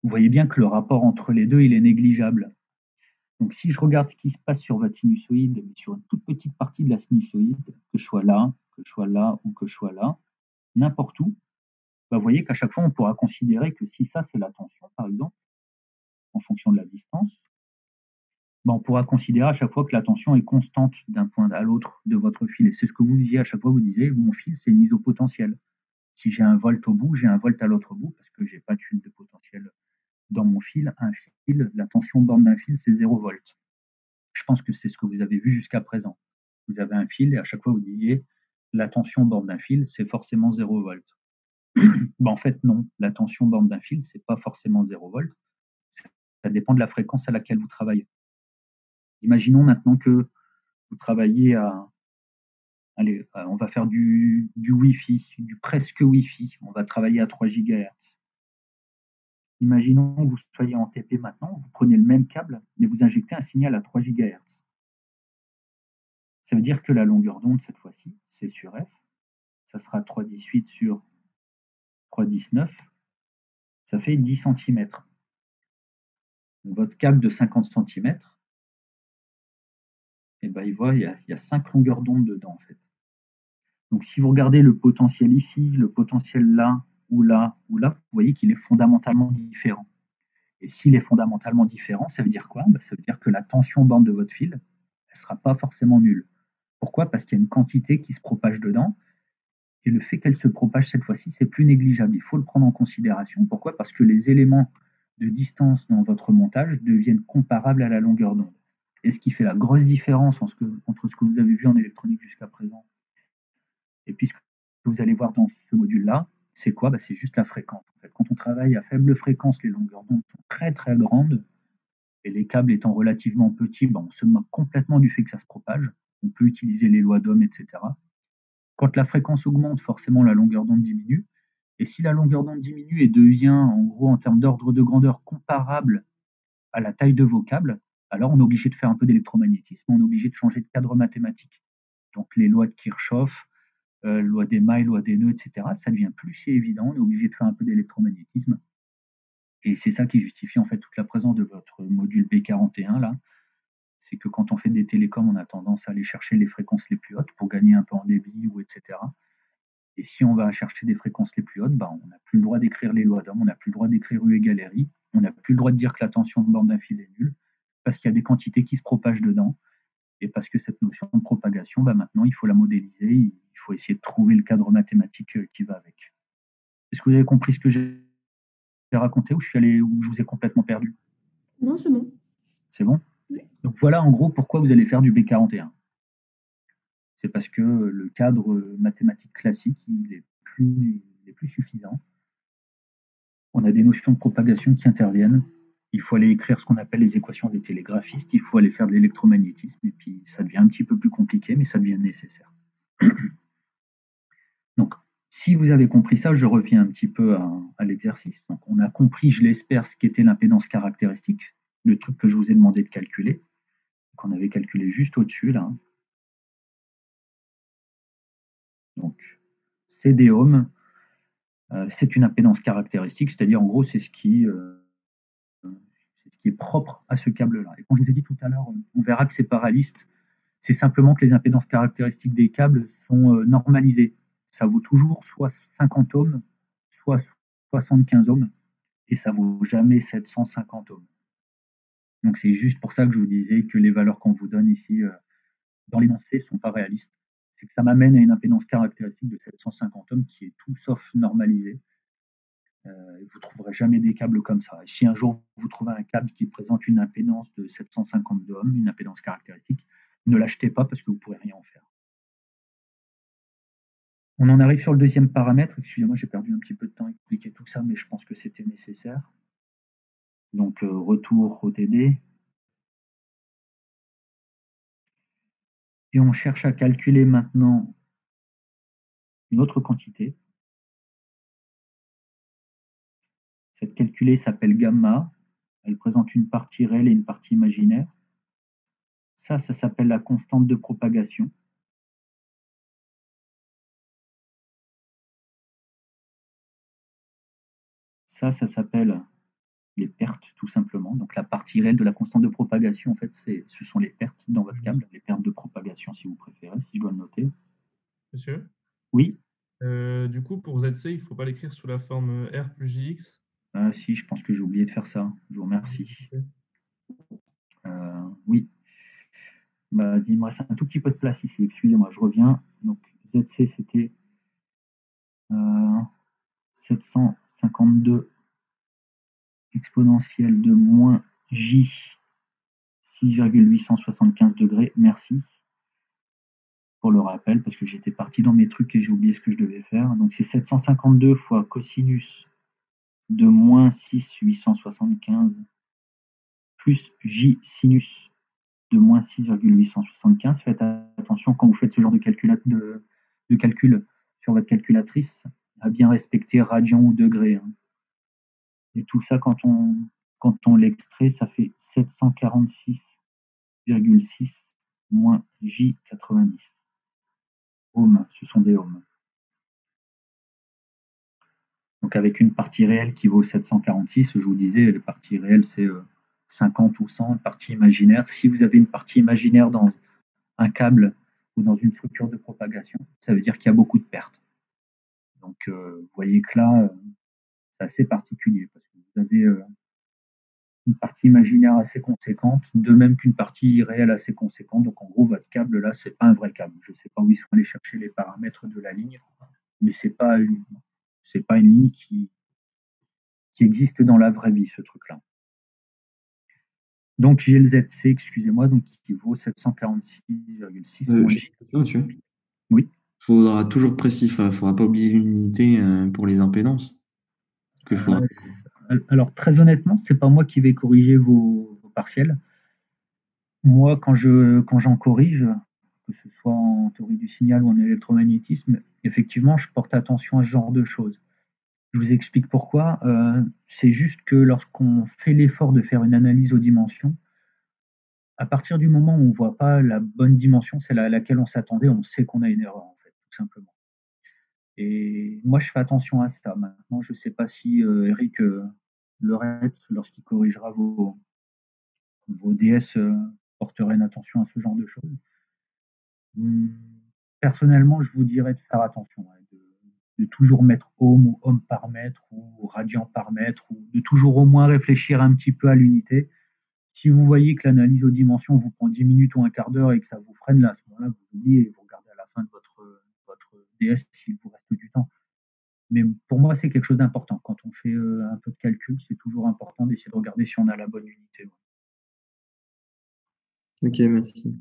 Vous voyez bien que le rapport entre les deux, il est négligeable. Donc, si je regarde ce qui se passe sur votre sinusoïde, sur une toute petite partie de la sinusoïde, que je sois là ou que je sois là, n'importe où, bah, vous voyez qu'à chaque fois, on pourra considérer que si ça, c'est la tension, par exemple, en fonction de la distance, bah, on pourra considérer à chaque fois que la tension est constante d'un point à l'autre de votre fil. Et c'est ce que vous faisiez à chaque fois, vous disiez, mon fil, c'est une isopotentielle. Si j'ai un volt au bout, j'ai un volt à l'autre bout, parce que je n'ai pas de chute de potentiel dans mon fil. Un fil, la tension borne d'un fil, c'est 0 volt. Je pense que c'est ce que vous avez vu jusqu'à présent. Vous avez un fil et à chaque fois, vous disiez, la tension borne d'un fil, c'est forcément 0 volt. Ben, en fait, non. La tension borne d'un fil, c'est pas forcément 0 volt. Ça dépend de la fréquence à laquelle vous travaillez. Imaginons maintenant que vous travaillez allez, on va faire du Wi-Fi, du presque Wi-Fi. On va travailler à 3 GHz. Imaginons que vous soyez en TP maintenant, vous prenez le même câble, mais vous injectez un signal à 3 GHz. Ça veut dire que la longueur d'onde, cette fois-ci, c'est sur F. Ça sera 3,18 sur 3,19. Ça fait 10 cm. Donc, votre câble de 50 cm, eh ben, il y a 5 longueurs d'onde dedans, en fait. Donc, si vous regardez le potentiel ici, le potentiel là, ou là, ou là, vous voyez qu'il est fondamentalement différent. Et s'il est fondamentalement différent, ça veut dire quoi? Ça veut dire que la tension borne de votre fil, elle ne sera pas forcément nulle. Pourquoi? Parce qu'il y a une quantité qui se propage dedans. Et le fait qu'elle se propage cette fois-ci, c'est plus négligeable. Il faut le prendre en considération. Pourquoi? Parce que les éléments de distance dans votre montage deviennent comparables à la longueur d'onde. Et ce qui fait la grosse différence entre ce que vous avez vu en électronique jusqu'à présent et puis ce que vous allez voir dans ce module-là, c'est quoi? C'est juste la fréquence. En fait, quand on travaille à faible fréquence, les longueurs d'onde sont très très grandes et les câbles étant relativement petits, on se moque complètement du fait que ça se propage. On peut utiliser les lois d'Ohm, etc. Quand la fréquence augmente, forcément la longueur d'onde diminue. Et si la longueur d'onde diminue et devient, en gros, en termes d'ordre de grandeur, comparable à la taille de vos câbles, alors on est obligé de faire un peu d'électromagnétisme, on est obligé de changer de cadre mathématique. Donc les lois de Kirchhoff, loi des mailles, loi des nœuds, etc., ça devient plus si évident, on est obligé de faire un peu d'électromagnétisme. Et c'est ça qui justifie en fait toute la présence de votre module B41 là. C'est que quand on fait des télécoms, on a tendance à aller chercher les fréquences les plus hautes pour gagner un peu en débit ou etc. Et si on va chercher des fréquences les plus hautes, on n'a plus le droit d'écrire les lois d'Ohm, on n'a plus le droit d'écrire U égale RI, on n'a plus le droit de dire que la tension de borne d'un fil est nulle, parce qu'il y a des quantités qui se propagent dedans. Et parce que cette notion de propagation, maintenant, il faut la modéliser, il faut essayer de trouver le cadre mathématique qui va avec. Est-ce que vous avez compris ce que j'ai raconté ou je vous ai complètement perdu? Non, c'est bon. C'est bon? Oui. Donc voilà en gros pourquoi vous allez faire du B41. C'est parce que le cadre mathématique classique, il est plus suffisant. On a des notions de propagation qui interviennent. Il faut aller écrire ce qu'on appelle les équations des télégraphistes. Il faut aller faire de l'électromagnétisme. Et puis, ça devient un petit peu plus compliqué, mais ça devient nécessaire. Donc, si vous avez compris ça, je reviens un petit peu à l'exercice. Donc, on a compris, je l'espère, ce qu'était l'impédance caractéristique, le truc que je vous ai demandé de calculer, qu'on avait calculé juste au-dessus, là. Donc, c'est des ohms. C'est une impédance caractéristique, c'est-à-dire, en gros, c'est ce qui est propre à ce câble-là. Et quand je vous ai dit tout à l'heure, on verra que c'est paraliste, c'est simplement que les impédances caractéristiques des câbles sont normalisées. Ça vaut toujours soit 50 ohms, soit 75 ohms, et ça vaut jamais 750 ohms. Donc c'est juste pour ça que je vous disais que les valeurs qu'on vous donne ici dans l'énoncé ne sont pas réalistes. C'est que ça m'amène à une impédance caractéristique de 750 ohms qui est tout sauf normalisée. Vous ne trouverez jamais des câbles comme ça. Et si un jour vous trouvez un câble qui présente une impédance de 752 ohms, une impédance caractéristique, ne l'achetez pas parce que vous ne pourrez rien en faire. On en arrive sur le deuxième paramètre. Excusez-moi, j'ai perdu un petit peu de temps à expliquer tout ça, mais je pense que c'était nécessaire. Donc, retour au TD. Et on cherche à calculer maintenant une autre quantité. Cette calculée s'appelle gamma. Elle présente une partie réelle et une partie imaginaire. Ça s'appelle la constante de propagation. Ça s'appelle les pertes, tout simplement. Donc la partie réelle de la constante de propagation, en fait, ce sont les pertes dans votre câble, les pertes de propagation, si vous préférez, si je dois le noter. Monsieur? Oui. Du coup, pour ZC, il ne faut pas l'écrire sous la forme R plus JX? Si, je pense que j'ai oublié de faire ça. Je vous remercie. Oui. Il me reste un tout petit peu de place ici. Excusez-moi, je reviens. Donc ZC, c'était 752 exponentielle de moins J 6,875 degrés. Merci pour le rappel, parce que j'étais parti dans mes trucs et j'ai oublié ce que je devais faire. Donc c'est 752 fois cosinus de moins 6,875 plus J sinus de moins 6,875. Faites attention quand vous faites ce genre de calcul sur votre calculatrice à bien respecter radian ou degré. Et tout ça, quand on l'extrait, ça fait 746,6 moins J90. Ohms, ce sont des ohms. Donc avec une partie réelle qui vaut 746, je vous disais, les parties réelles c'est 50 ou 100, une partie imaginaire. Si vous avez une partie imaginaire dans un câble ou dans une structure de propagation, ça veut dire qu'il y a beaucoup de pertes. Donc vous voyez que là, c'est assez particulier parce que vous avez une partie imaginaire assez conséquente, de même qu'une partie réelle assez conséquente. Donc en gros, votre câble là, c'est pas un vrai câble. Je ne sais pas où ils sont allés chercher les paramètres de la ligne, mais c'est pas une ligne qui existe dans la vraie vie, ce truc-là. Donc j'ai le ZC, excusez-moi, donc qui vaut 746,6 moins J. Monsieur. Oui. Il faudra toujours précis, il ne faudra pas oublier l'unité pour les impédances. Alors très honnêtement, c'est pas moi qui vais corriger vos partiels. Moi, quand j'en corrige, que ce soit en théorie du signal ou en électromagnétisme, effectivement, je porte attention à ce genre de choses. Je vous explique pourquoi. C'est juste que lorsqu'on fait l'effort de faire une analyse aux dimensions, à partir du moment où on ne voit pas la bonne dimension, celle à laquelle on s'attendait, on sait qu'on a une erreur, en fait, tout simplement. Et moi, je fais attention à ça. Maintenant, je ne sais pas si Eric Leretz, lorsqu'il corrigera vos DS, porterait une attention à ce genre de choses. Personnellement, je vous dirais de faire attention, de toujours mettre ohm ou ohm par mètre ou radian par mètre, ou de toujours au moins réfléchir un petit peu à l'unité. Si vous voyez que l'analyse aux dimensions vous prend 10 minutes ou un quart d'heure et que ça vous freine, là, à ce moment-là, vous oubliez et vous regardez à la fin de votre DS s'il vous reste du temps. Mais pour moi, c'est quelque chose d'important. Quand on fait un peu de calcul, c'est toujours important d'essayer de regarder si on a la bonne unité. Ok, merci.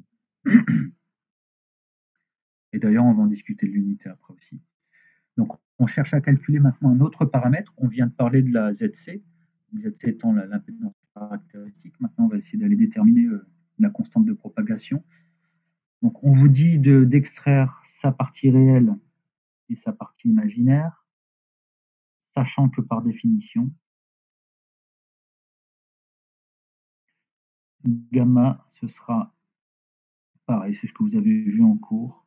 Et d'ailleurs, on va en discuter de l'unité après aussi. Donc, on cherche à calculer maintenant un autre paramètre. On vient de parler de la ZC, ZC étant l'impédance caractéristique. Maintenant, on va essayer d'aller déterminer la constante de propagation. Donc, on vous dit d'extraire sa partie réelle et sa partie imaginaire, sachant que par définition, gamma, ce sera pareil, c'est ce que vous avez vu en cours,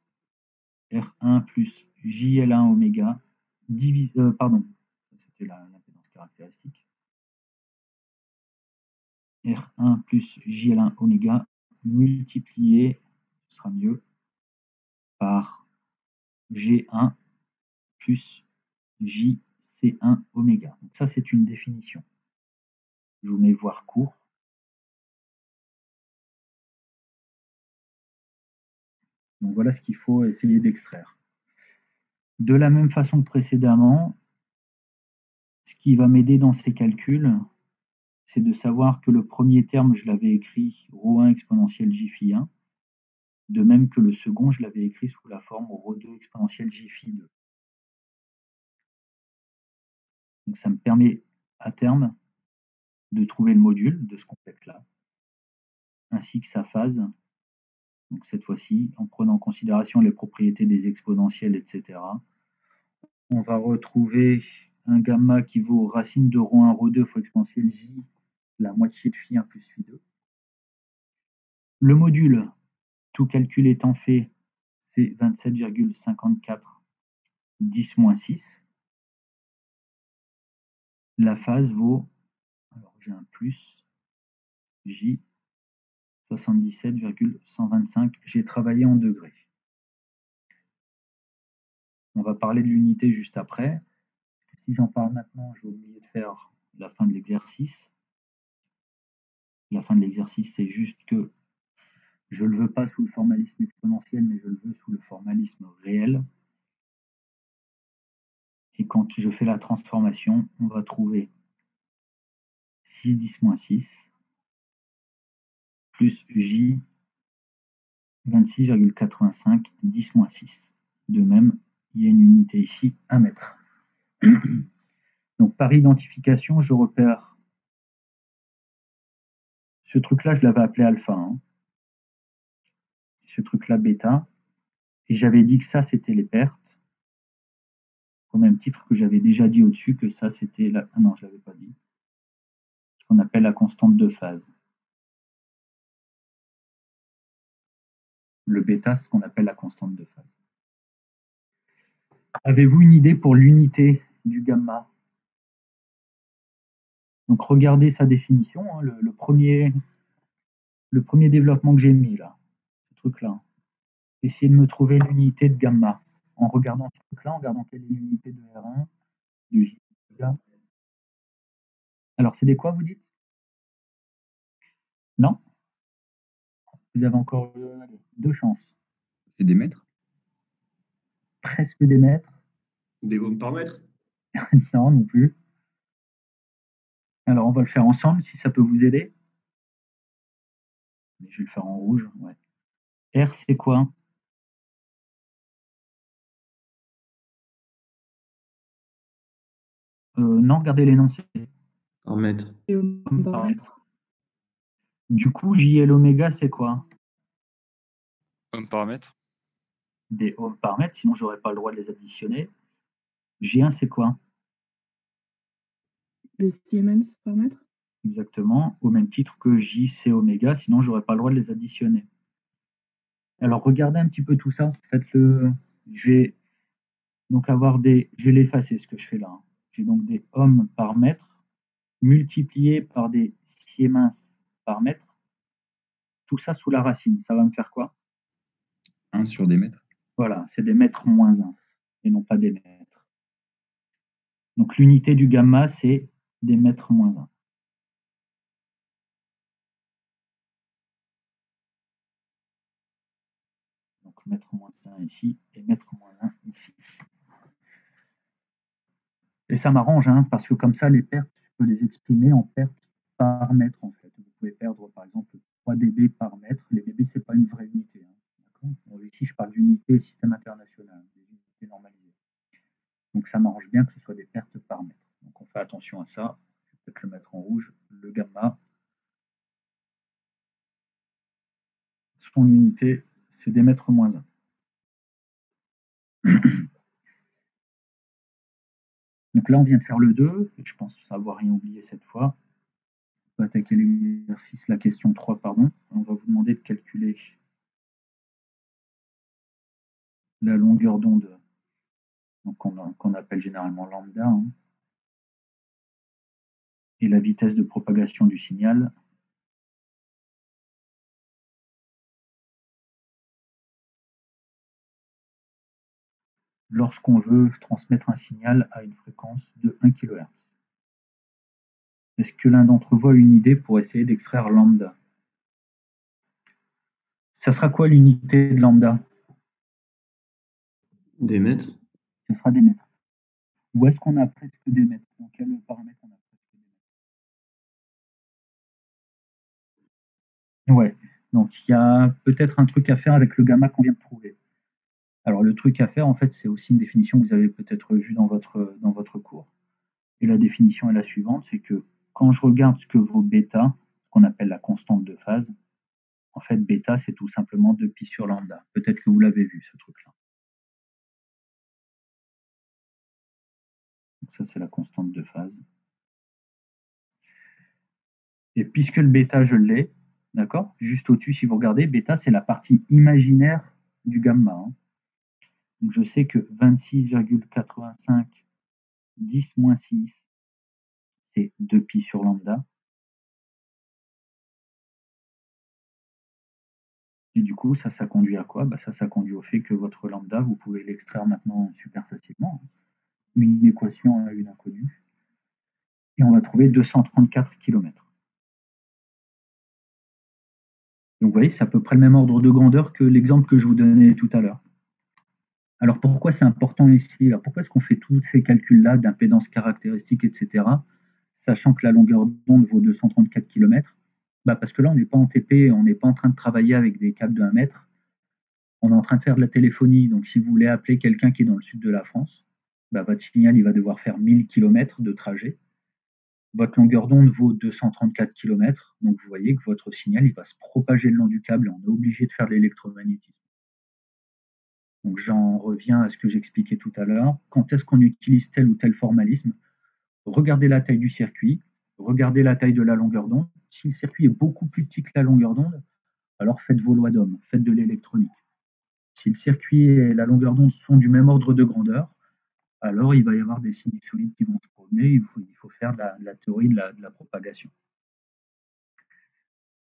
R1 plus JL1 oméga, c'était l'impédance caractéristique, R1 plus JL1 oméga multiplié, ce sera mieux, par G1 plus JC1 oméga. Donc ça, c'est une définition. Je vous mets voir court. Donc voilà ce qu'il faut essayer d'extraire. De la même façon que précédemment, ce qui va m'aider dans ces calculs, c'est de savoir que le premier terme, je l'avais écrit ρ1 exponentielle j phi 1, de même que le second, je l'avais écrit sous la forme ρ2 exponentielle j phi 2. Donc ça me permet à terme de trouver le module de ce complexe-là, ainsi que sa phase. Donc cette fois-ci, en prenant en considération les propriétés des exponentielles, etc., on va retrouver un gamma qui vaut racine de ρ1 ρ2 fois exponentielle j, la moitié de phi 1 plus phi 2. Le module, tout calcul étant fait, c'est 27,54 10-6. La phase vaut, alors j'ai un plus, j, 77,125. J'ai travaillé en degrés. On va parler de l'unité juste après. Si j'en parle maintenant, j'ai oublié de faire la fin de l'exercice. La fin de l'exercice, c'est juste que je ne le veux pas sous le formalisme exponentiel, mais je le veux sous le formalisme réel. Et quand je fais la transformation, on va trouver 6 10-6 plus j 26,85 10-6. De même, il y a une unité ici, 1 mètre. Donc par identification, je repère ce truc-là, je l'avais appelé alpha, hein. Ce truc-là bêta, et j'avais dit que ça c'était les pertes, au même titre que j'avais déjà dit au-dessus que ça c'était la... Ah non, je l'avais pas dit. Ce qu'on appelle la constante de phase. Le bêta, c'est ce qu'on appelle la constante de phase. Avez-vous une idée pour l'unité du gamma? Donc regardez sa définition, hein, le premier développement que j'ai mis là, ce truc-là. Essayez de me trouver l'unité de gamma en regardant ce truc-là, en regardant quelle est l'unité de R1, de J. Alors c'est des quoi vous dites? Non? Vous avez encore 2 chances. C'est des mètres? Presque des mètres. Des ohms par mètre? Non, non plus. Alors on va le faire ensemble si ça peut vous aider. Je vais le faire en rouge. Ouais. R c'est quoi? Non, regardez l'énoncé. Par mètre. Et ohms par mètre. Du coup, JL oméga, c'est quoi? Ohms par mètre. Des ohms par mètre, sinon j'aurais pas le droit de les additionner. G1, c'est quoi? Des Siemens par mètre. Exactement, au même titre que JC oméga, sinon j'aurais pas le droit de les additionner. Alors regardez un petit peu tout ça. Faites-le. Je vais donc avoir des. Je vais l'effacer ce que je fais là. J'ai donc des ohms par mètre multipliés par des Siemens par mètre. Tout ça sous la racine. Ça va me faire quoi? 1 sur des mètres. Voilà, c'est des mètres moins 1 et non pas des mètres. Donc l'unité du gamma, c'est des mètres moins 1. Donc mètre moins 1 ici et mètre moins 1 ici. Et ça m'arrange, hein, parce que comme ça, les pertes, je peux les exprimer en pertes par mètre, en fait. Vous pouvez perdre, par exemple, 3 dB par mètre. Les dB, ce n'est pas une vraie unité. Hein, bon, ici, je parle d'unité système international, des unités normalisées. Donc, ça m'arrange bien que ce soit des pertes par mètre. Donc, on fait attention à ça. Je vais peut-être le mettre en rouge. Le gamma, son unité, c'est des mètres moins 1. Donc là, on vient de faire le 2. Je pense avoir rien oublié cette fois. On va attaquer l'exercice, la question 3, pardon. On va vous demander de calculer la longueur d'onde, qu'on appelle généralement lambda, hein, et la vitesse de propagation du signal. Lorsqu'on veut transmettre un signal à une fréquence de 1 kHz. Est-ce que l'un d'entre vous a une idée pour essayer d'extraire lambda? Ça sera quoi l'unité de lambda? Des mètres. Ce sera des mètres. Où est-ce qu'on a presque des mètres? Dans quel paramètre on a presque des mètres? Ouais, donc il y a peut-être un truc à faire avec le gamma qu'on vient de trouver. Alors le truc à faire, en fait, c'est aussi une définition que vous avez peut-être vue dans votre cours. Et la définition est la suivante, c'est que quand je regarde ce que vaut bêta, ce qu'on appelle la constante de phase, en fait, bêta, c'est tout simplement 2π sur lambda. Peut-être que vous l'avez vu, ce truc-là. Donc ça, c'est la constante de phase. Et puisque le bêta, je l'ai, d'accord, juste au-dessus, si vous regardez, bêta, c'est la partie imaginaire du gamma. Hein. Donc je sais que 26,85 10 moins 6, c'est 2π sur lambda. Et du coup, ça conduit à quoi? Ça conduit au fait que votre lambda, vous pouvez l'extraire maintenant super facilement. Une équation à une inconnue. Et on va trouver 234 km. Donc vous voyez, c'est à peu près le même ordre de grandeur que l'exemple que je vous donnais tout à l'heure. Alors pourquoi c'est important ici? Alors pourquoi est-ce qu'on fait tous ces calculs-là d'impédance caractéristique, etc., sachant que la longueur d'onde vaut 234 km? Parce que là, on n'est pas en TP, on n'est pas en train de travailler avec des câbles de 1 mètre. On est en train de faire de la téléphonie. Donc si vous voulez appeler quelqu'un qui est dans le sud de la France, votre signal il va devoir faire 1000 km de trajet. Votre longueur d'onde vaut 234 km, donc vous voyez que votre signal il va se propager le long du câble et on est obligé de faire de l'électromagnétisme. Donc j'en reviens à ce que j'expliquais tout à l'heure. Quand est-ce qu'on utilise tel ou tel formalisme? Regardez la taille du circuit, regardez la taille de la longueur d'onde. Si le circuit est beaucoup plus petit que la longueur d'onde, alors faites vos lois d'Ohm, faites de l'électronique. Si le circuit et la longueur d'onde sont du même ordre de grandeur, alors il va y avoir des sinusoïdes qui vont se promener, il faut faire de la théorie de la propagation.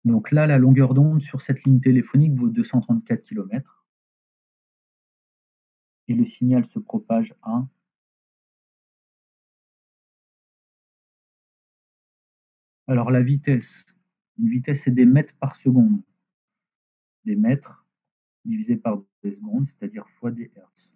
Donc là, la longueur d'onde sur cette ligne téléphonique vaut 234 km. Et le signal se propage à alors la vitesse. Une vitesse, c'est des mètres par seconde. Des mètres divisé par des secondes, c'est-à-dire fois des hertz.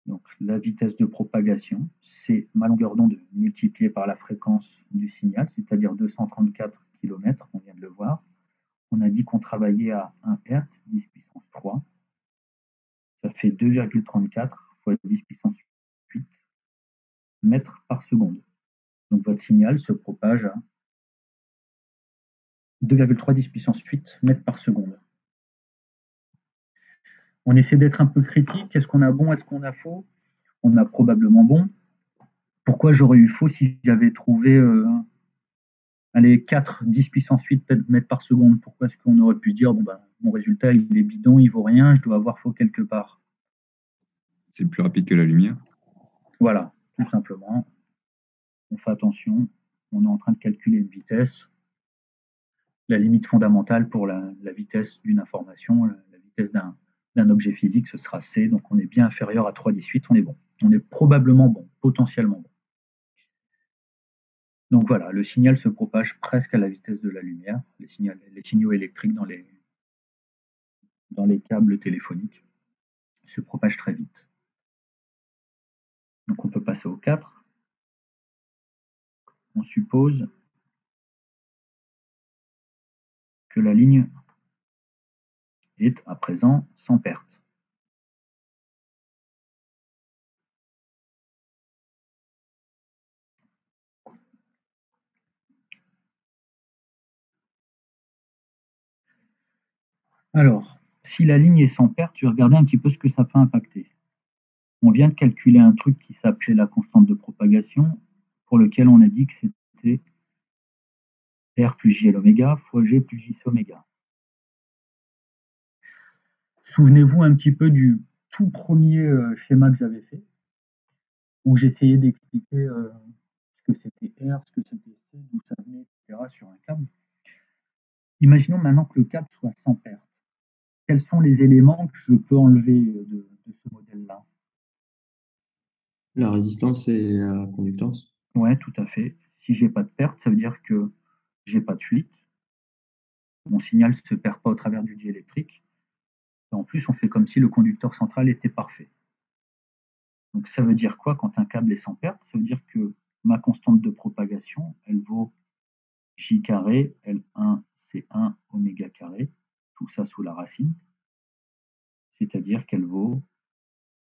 Donc la vitesse de propagation, c'est ma longueur d'onde multipliée par la fréquence du signal, c'est-à-dire 234 km, on vient de le voir. On a dit qu'on travaillait à 1 Hz, 10 puissance 3. Ça fait 2,34 fois 10 puissance 8 mètres par seconde. Donc votre signal se propage à 2,3 10 puissance 8 mètres par seconde. On essaie d'être un peu critique. Est-ce qu'on a bon, est-ce qu'on a faux? On a probablement bon. Pourquoi j'aurais eu faux si j'avais trouvé 4 10 puissance 8 mètres par seconde? Pourquoi est-ce qu'on aurait pu se dire mon résultat il est bidon, il vaut rien, je dois avoir faux quelque part? C'est plus rapide que la lumière. Voilà, tout simplement. On fait attention, on est en train de calculer une vitesse. La limite fondamentale pour la vitesse d'une information, la vitesse d'un objet physique, ce sera c, donc on est bien inférieur à 3,18, on est bon. On est probablement bon, potentiellement bon. Donc voilà, le signal se propage presque à la vitesse de la lumière, les signaux électriques dans dans les câbles téléphoniques se propage très vite. Donc on peut passer au 4. On suppose que la ligne est à présent sans perte. Alors, si la ligne est sans perte, je vais regarder un petit peu ce que ça peut impacter. On vient de calculer un truc qui s'appelait la constante de propagation, pour lequel on a dit que c'était R plus JL oméga fois G plus JC oméga. Souvenez-vous un petit peu du tout premier schéma que j'avais fait, où j'essayais d'expliquer ce que c'était R, ce que c'était C, d'où ça venait, etc. sur un câble. Imaginons maintenant que le câble soit sans perte. Quels sont les éléments que je peux enlever de ce modèle-là? La résistance et la conductance. Ouais, tout à fait. Si j'ai pas de perte, ça veut dire que j'ai pas de fuite. Mon signal ne se perd pas au travers du diélectrique. Et en plus, on fait comme si le conducteur central était parfait. Donc ça veut dire quoi quand un câble est sans perte? Ça veut dire que ma constante de propagation, elle vaut J carré L1 C1 oméga carré, tout ça sous la racine. C'est-à-dire qu'elle vaut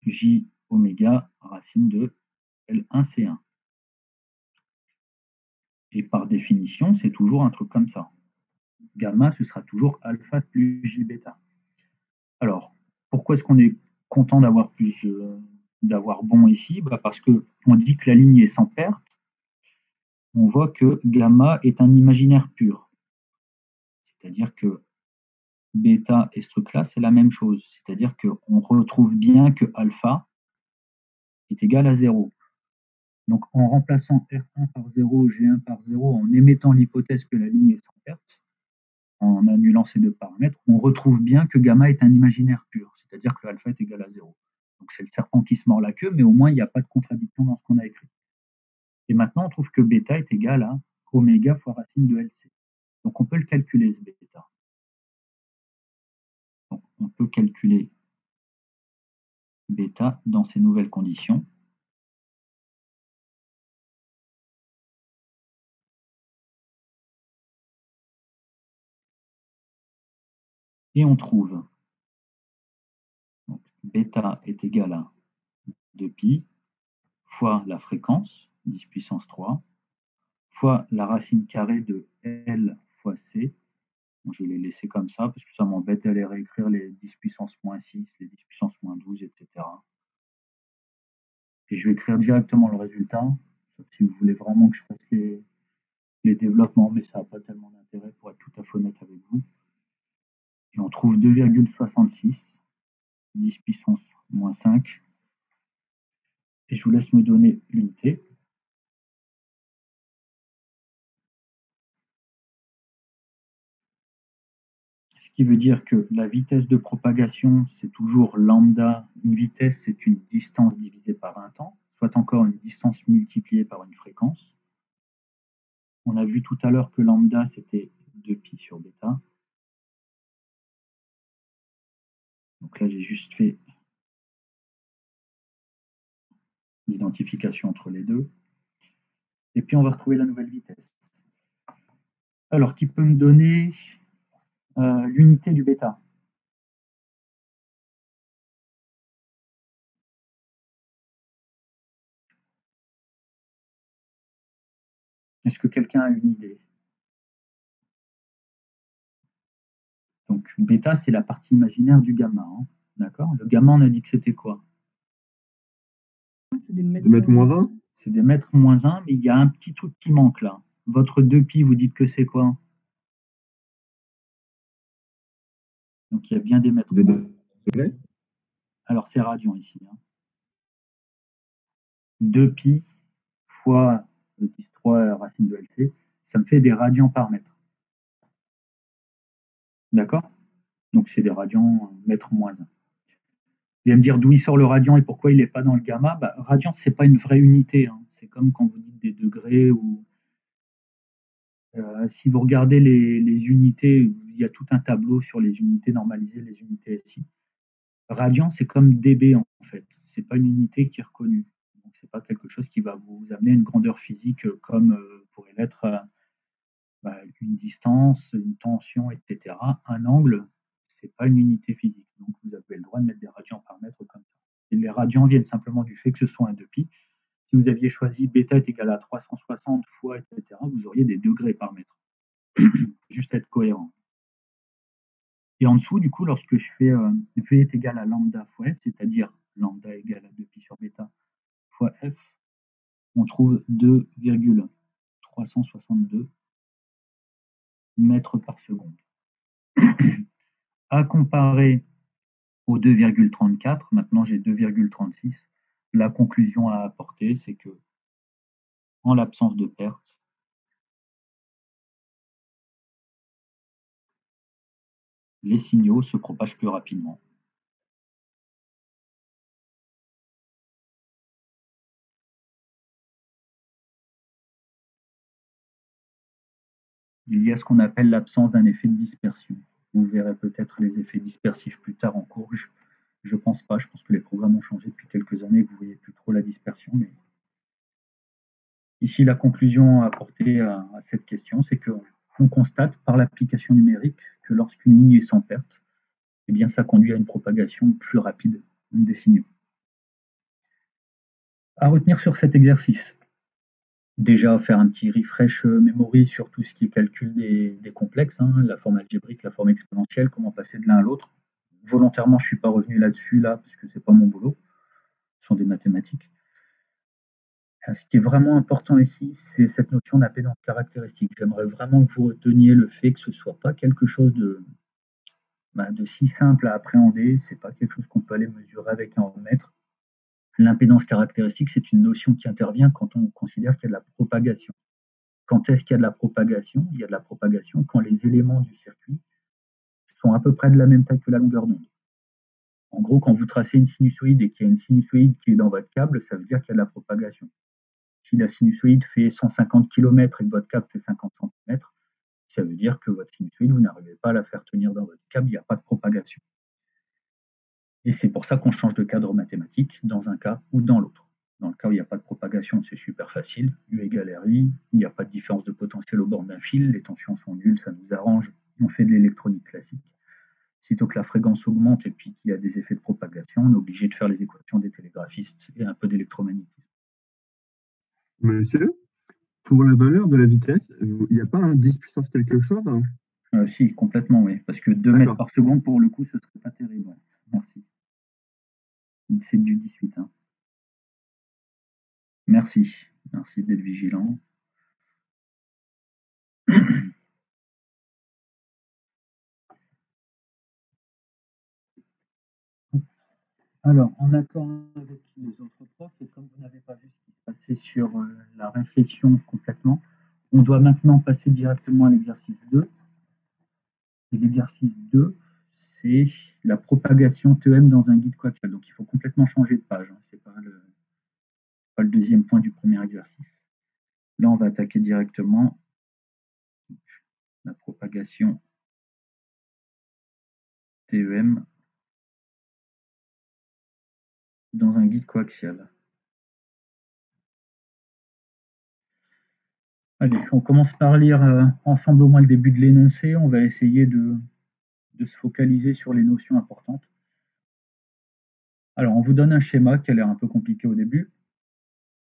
J oméga racine de L1 C1. Et par définition, c'est toujours un truc comme ça. Gamma, ce sera toujours alpha plus J bêta. Alors, pourquoi est-ce qu'on est content d'avoir bon ici? Parce qu'on dit que la ligne est sans perte. On voit que gamma est un imaginaire pur. C'est-à-dire que bêta et ce truc-là, c'est la même chose. C'est-à-dire qu'on retrouve bien que alpha est égal à 0. Donc, en remplaçant R1 par 0, G1 par 0, en émettant l'hypothèse que la ligne est sans perte, en annulant ces deux paramètres, on retrouve bien que gamma est un imaginaire pur, c'est-à-dire que alpha est égal à 0. Donc, c'est le serpent qui se mord la queue, mais au moins, il n'y a pas de contradiction dans ce qu'on a écrit. Et maintenant, on trouve que bêta est égal à oméga fois racine de LC. Donc, on peut le calculer, ce bêta. Donc, on peut calculer bêta dans ces nouvelles conditions. Et on trouve donc, bêta est égal à 2pi fois la fréquence, 10 puissance 3, fois la racine carrée de L fois C. Bon, je vais les laisser comme ça parce que ça m'embête d'aller réécrire les 10 puissance moins 6, les 10 puissance moins 12, etc. Et je vais écrire directement le résultat, sauf si vous voulez vraiment que je fasse les développements, mais ça n'a pas tellement d'intérêt pour être tout à fait honnête avec vous. Et on trouve 2,66, 10 puissance moins 5. Et je vous laisse me donner l'unité. Ce qui veut dire que la vitesse de propagation, c'est toujours lambda. Une vitesse, c'est une distance divisée par un temps, soit encore une distance multipliée par une fréquence. On a vu tout à l'heure que lambda, c'était 2pi sur bêta. Donc là, j'ai juste fait l'identification entre les deux. Et puis, on va retrouver la nouvelle vitesse. Alors, qui peut me donner l'unité du bêta? Est-ce que quelqu'un a une idée? Donc, bêta, c'est la partie imaginaire du gamma. Hein. D'accord? Le gamma, on a dit que c'était quoi? C'est des mètres moins 1. C'est des mètres moins 1, mais il y a un petit truc qui manque là. Votre 2pi, vous dites que c'est quoi? Donc, il y a bien des mètres. Des degrés. Alors, c'est radian ici. Hein. 2pi fois 10,3 racine de LC, ça me fait des radians par mètre. D'accord? Donc, c'est des radians mètre moins 1. Vous allez me dire d'où il sort le radian et pourquoi il n'est pas dans le gamma. Radian, ce n'est pas une vraie unité. Hein. C'est comme quand vous dites des degrés ou... si vous regardez les unités, il y a tout un tableau sur les unités normalisées, les unités SI. Radian, c'est comme dB en fait. C'est pas une unité qui est reconnue. Donc, c'est pas quelque chose qui va vous amener une grandeur physique comme pourrait l'être une distance, une tension, etc. Un angle, c'est pas une unité physique. Donc, vous avez le droit de mettre des radians par mètre comme ça. Et les radians viennent simplement du fait que ce soit un 2π. Si vous aviez choisi bêta est égal à 360 fois, etc., vous auriez des degrés par mètre. Juste être cohérent. Et en dessous, du coup, lorsque je fais V est égal à lambda fois f, c'est-à-dire lambda égale à 2π sur bêta fois f, on trouve 2,362 mètres par seconde. À comparer au 2,34, maintenant j'ai 2,36, la conclusion à apporter, c'est que en l'absence de perte, les signaux se propagent plus rapidement. Il y a ce qu'on appelle l'absence d'un effet de dispersion. Vous verrez peut-être les effets dispersifs plus tard en cours. Je pense pas, je pense que les programmes ont changé depuis quelques années, vous voyez plus trop la dispersion. Mais ici, la conclusion à apporter à cette question, c'est qu'on constate par l'application numérique que lorsqu'une ligne est sans perte, eh bien, ça conduit à une propagation plus rapide des signaux. À retenir sur cet exercice, déjà faire un petit refresh memory sur tout ce qui est calcul des complexes, la forme algébrique, la forme exponentielle, comment passer de l'un à l'autre. Volontairement, je ne suis pas revenu là-dessus, parce que ce n'est pas mon boulot, ce sont des mathématiques. Ce qui est vraiment important ici, c'est cette notion d'impédance caractéristique. J'aimerais vraiment que vous reteniez le fait que ce ne soit pas quelque chose de si simple à appréhender, ce n'est pas quelque chose qu'on peut aller mesurer avec un mètre. L'impédance caractéristique, c'est une notion qui intervient quand on considère qu'il y a de la propagation. Quand est-ce qu'il y a de la propagation? Il y a de la propagation quand les éléments du circuit sont à peu près de la même taille que la longueur d'onde. En gros, quand vous tracez une sinusoïde et qu'il y a une sinusoïde qui est dans votre câble, ça veut dire qu'il y a de la propagation. Si la sinusoïde fait 150 km et que votre câble fait 50 cm, ça veut dire que votre sinusoïde, vous n'arrivez pas à la faire tenir dans votre câble, il n'y a pas de propagation. Et c'est pour ça qu'on change de cadre mathématique dans un cas ou dans l'autre. Dans le cas où il n'y a pas de propagation, c'est super facile. U égale RI, il n'y a pas de différence de potentiel au bord d'un fil, les tensions sont nulles, ça nous arrange, on fait de l'électronique classique. Sitôt que la fréquence augmente et puis qu'il y a des effets de propagation, on est obligé de faire les équations des télégraphistes et un peu d'électromagnétisme. Monsieur, pour la valeur de la vitesse, il n'y a pas un 10 puissance quelque chose? Si, complètement, oui. Parce que 2 mètres par seconde, pour le coup, ce ne serait pas terrible. Ouais. Merci. C'est du 18. Merci. Merci d'être vigilant. Alors, en accord avec les autres profs, et comme vous n'avez pas vu ce qui se passait sur la réflexion complètement, on doit maintenant passer directement à l'exercice 2. Et l'exercice 2, c'est la propagation TEM dans un guide coaxial. Donc, il faut complètement changer de page. Ce n'est pas le deuxième point du premier exercice. Là, on va attaquer directement la propagation TEM dans un guide coaxial. Allez, on commence par lire ensemble au moins le début de l'énoncé. On va essayer de se focaliser sur les notions importantes. Alors, on vous donne un schéma qui a l'air un peu compliqué au début.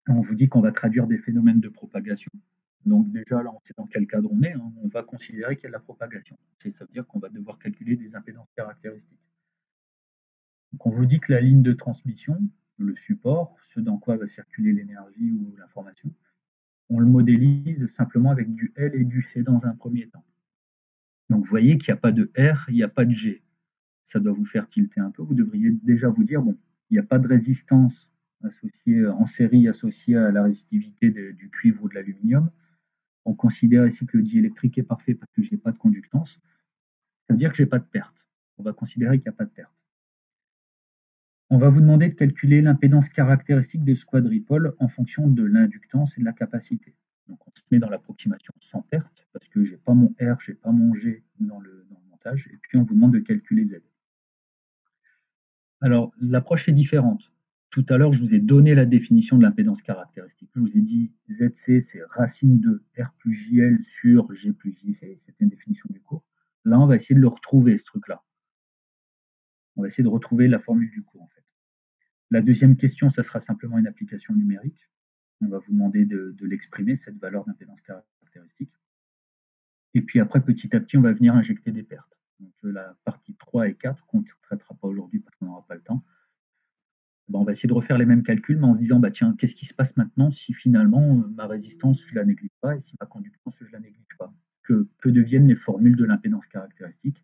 On vous dit qu'on va traduire des phénomènes de propagation. Donc déjà, là, on sait dans quel cadre on est. On va considérer qu'il y a de la propagation. Ça veut dire qu'on va devoir calculer des impédances caractéristiques. Donc, on vous dit que la ligne de transmission, le support, ce dans quoi va circuler l'énergie ou l'information, on le modélise simplement avec du L et du C dans un premier temps. Donc, vous voyez qu'il n'y a pas de R, il n'y a pas de G. Ça doit vous faire tilter un peu. Vous devriez déjà vous dire, bon, il n'y a pas de résistance associée, en série associée à la résistivité du cuivre ou de l'aluminium. On considère ici que le diélectrique est parfait parce que je n'ai pas de conductance. Ça veut dire que je n'ai pas de perte. On va considérer qu'il n'y a pas de perte. On va vous demander de calculer l'impédance caractéristique de ce quadripôle en fonction de l'inductance et de la capacité. Donc on se met dans l'approximation sans perte, parce que j'ai pas mon R, j'ai pas mon G dans le montage, et puis on vous demande de calculer Z. Alors, l'approche est différente. Tout à l'heure, je vous ai donné la définition de l'impédance caractéristique. Je vous ai dit ZC, c'est racine de R plus JL sur G plus J, c'était une définition du cours. Là, on va essayer de le retrouver, ce truc-là. On va essayer de retrouver la formule du cours, en fait. La deuxième question, ça sera simplement une application numérique. On va vous demander de l'exprimer, cette valeur d'impédance caractéristique. Et puis après, petit à petit, on va venir injecter des pertes. Donc la partie 3 et 4, qu'on ne traitera pas aujourd'hui parce qu'on n'aura pas le temps, on va essayer de refaire les mêmes calculs, mais en se disant, bah, tiens, qu'est-ce qui se passe maintenant si finalement ma résistance, je ne la néglige pas, et si ma conductance, je ne la néglige pas? Que deviennent les formules de l'impédance caractéristique?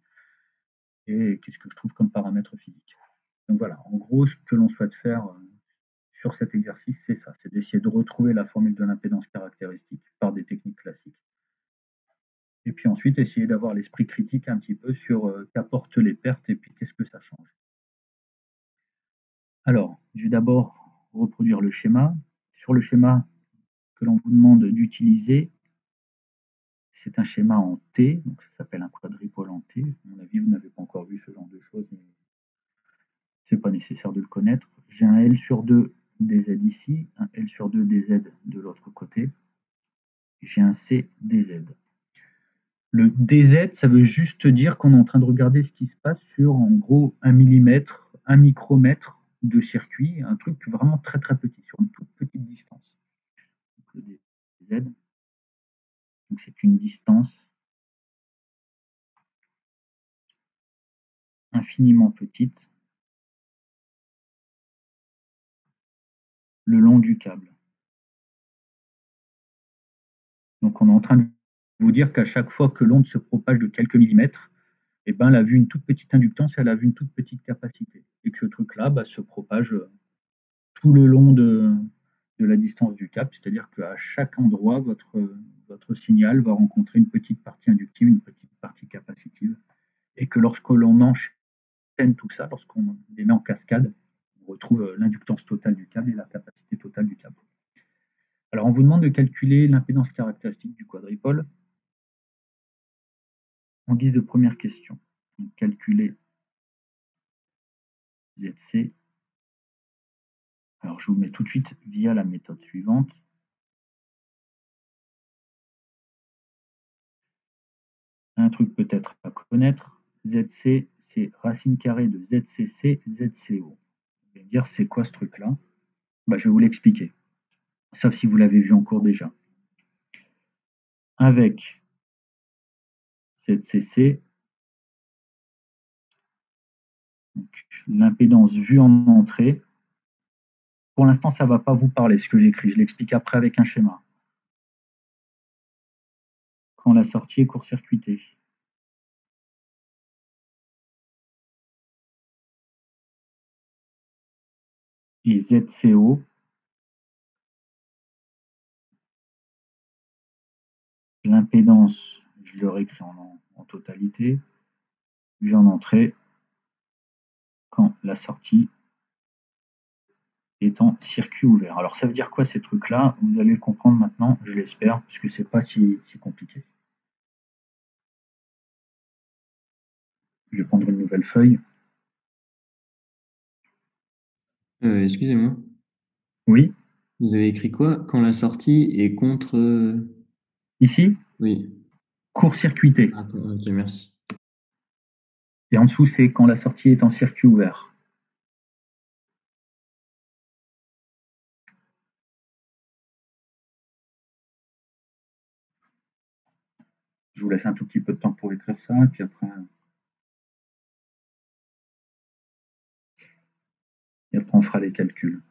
Et qu'est-ce que je trouve comme paramètre physique? Donc voilà, en gros, ce que l'on souhaite faire sur cet exercice, c'est ça, c'est d'essayer de retrouver la formule de l'impédance caractéristique par des techniques classiques. Et puis ensuite, essayer d'avoir l'esprit critique un petit peu sur qu'apportent les pertes et puis qu'est-ce que ça change. Alors, je vais d'abord reproduire le schéma. Sur le schéma que l'on vous demande d'utiliser, c'est un schéma en T, donc ça s'appelle un quadripôle en T. À mon avis, vous n'avez pas encore vu ce genre de choses, mais ce n'est pas nécessaire de le connaître. J'ai un L sur 2 dz ici, un L sur 2 dz de l'autre côté. J'ai un C dz. Le dz, ça veut juste dire qu'on est en train de regarder ce qui se passe sur, en gros, 1 millimètre, 1 micromètre de circuit, un truc vraiment très très petit, sur une toute petite distance. Donc, le dz, donc c'est une distance infiniment petite le long du câble. Donc on est en train de vous dire qu'à chaque fois que l'onde se propage de quelques millimètres, eh ben, elle a vu une toute petite inductance et elle a vu une toute petite capacité. Et que ce truc-là se propage tout le long de la distance du câble, c'est-à-dire qu'à chaque endroit, votre signal va rencontrer une petite partie inductive, une petite partie capacitive, et que lorsque l'on enchaîne tout ça, lorsqu'on les met en cascade, on retrouve l'inductance totale du câble et la capacité totale du câble. Alors, on vous demande de calculer l'impédance caractéristique du quadripôle en guise de première question. Donc, calculer ZC. Alors, je vous mets tout de suite via la méthode suivante. Un truc peut-être à connaître, ZC, c'est racine carrée de ZCC, ZCO. Vous allez me dire, c'est quoi ce truc-là? Je vais vous l'expliquer, sauf si vous l'avez vu en cours déjà. Avec ZCC, l'impédance vue en entrée, pour l'instant, ça ne va pas vous parler, ce que j'écris, je l'explique après avec un schéma. Quand la sortie est court-circuitée. Et ZCO, l'impédance, je le réécris en totalité, vue en entrée, quand la sortie est en circuit ouvert. Alors ça veut dire quoi ces trucs-là? Vous allez le comprendre maintenant, je l'espère, puisque c'est pas si compliqué. Je vais prendre une nouvelle feuille. Excusez-moi. Oui. Vous avez écrit quoi? Quand la sortie est contre... Ici? Oui. Court-circuité. Ah, ok, merci. Et en dessous, c'est quand la sortie est en circuit ouvert. Je vous laisse un tout petit peu de temps pour écrire ça, et puis après on fera les calculs.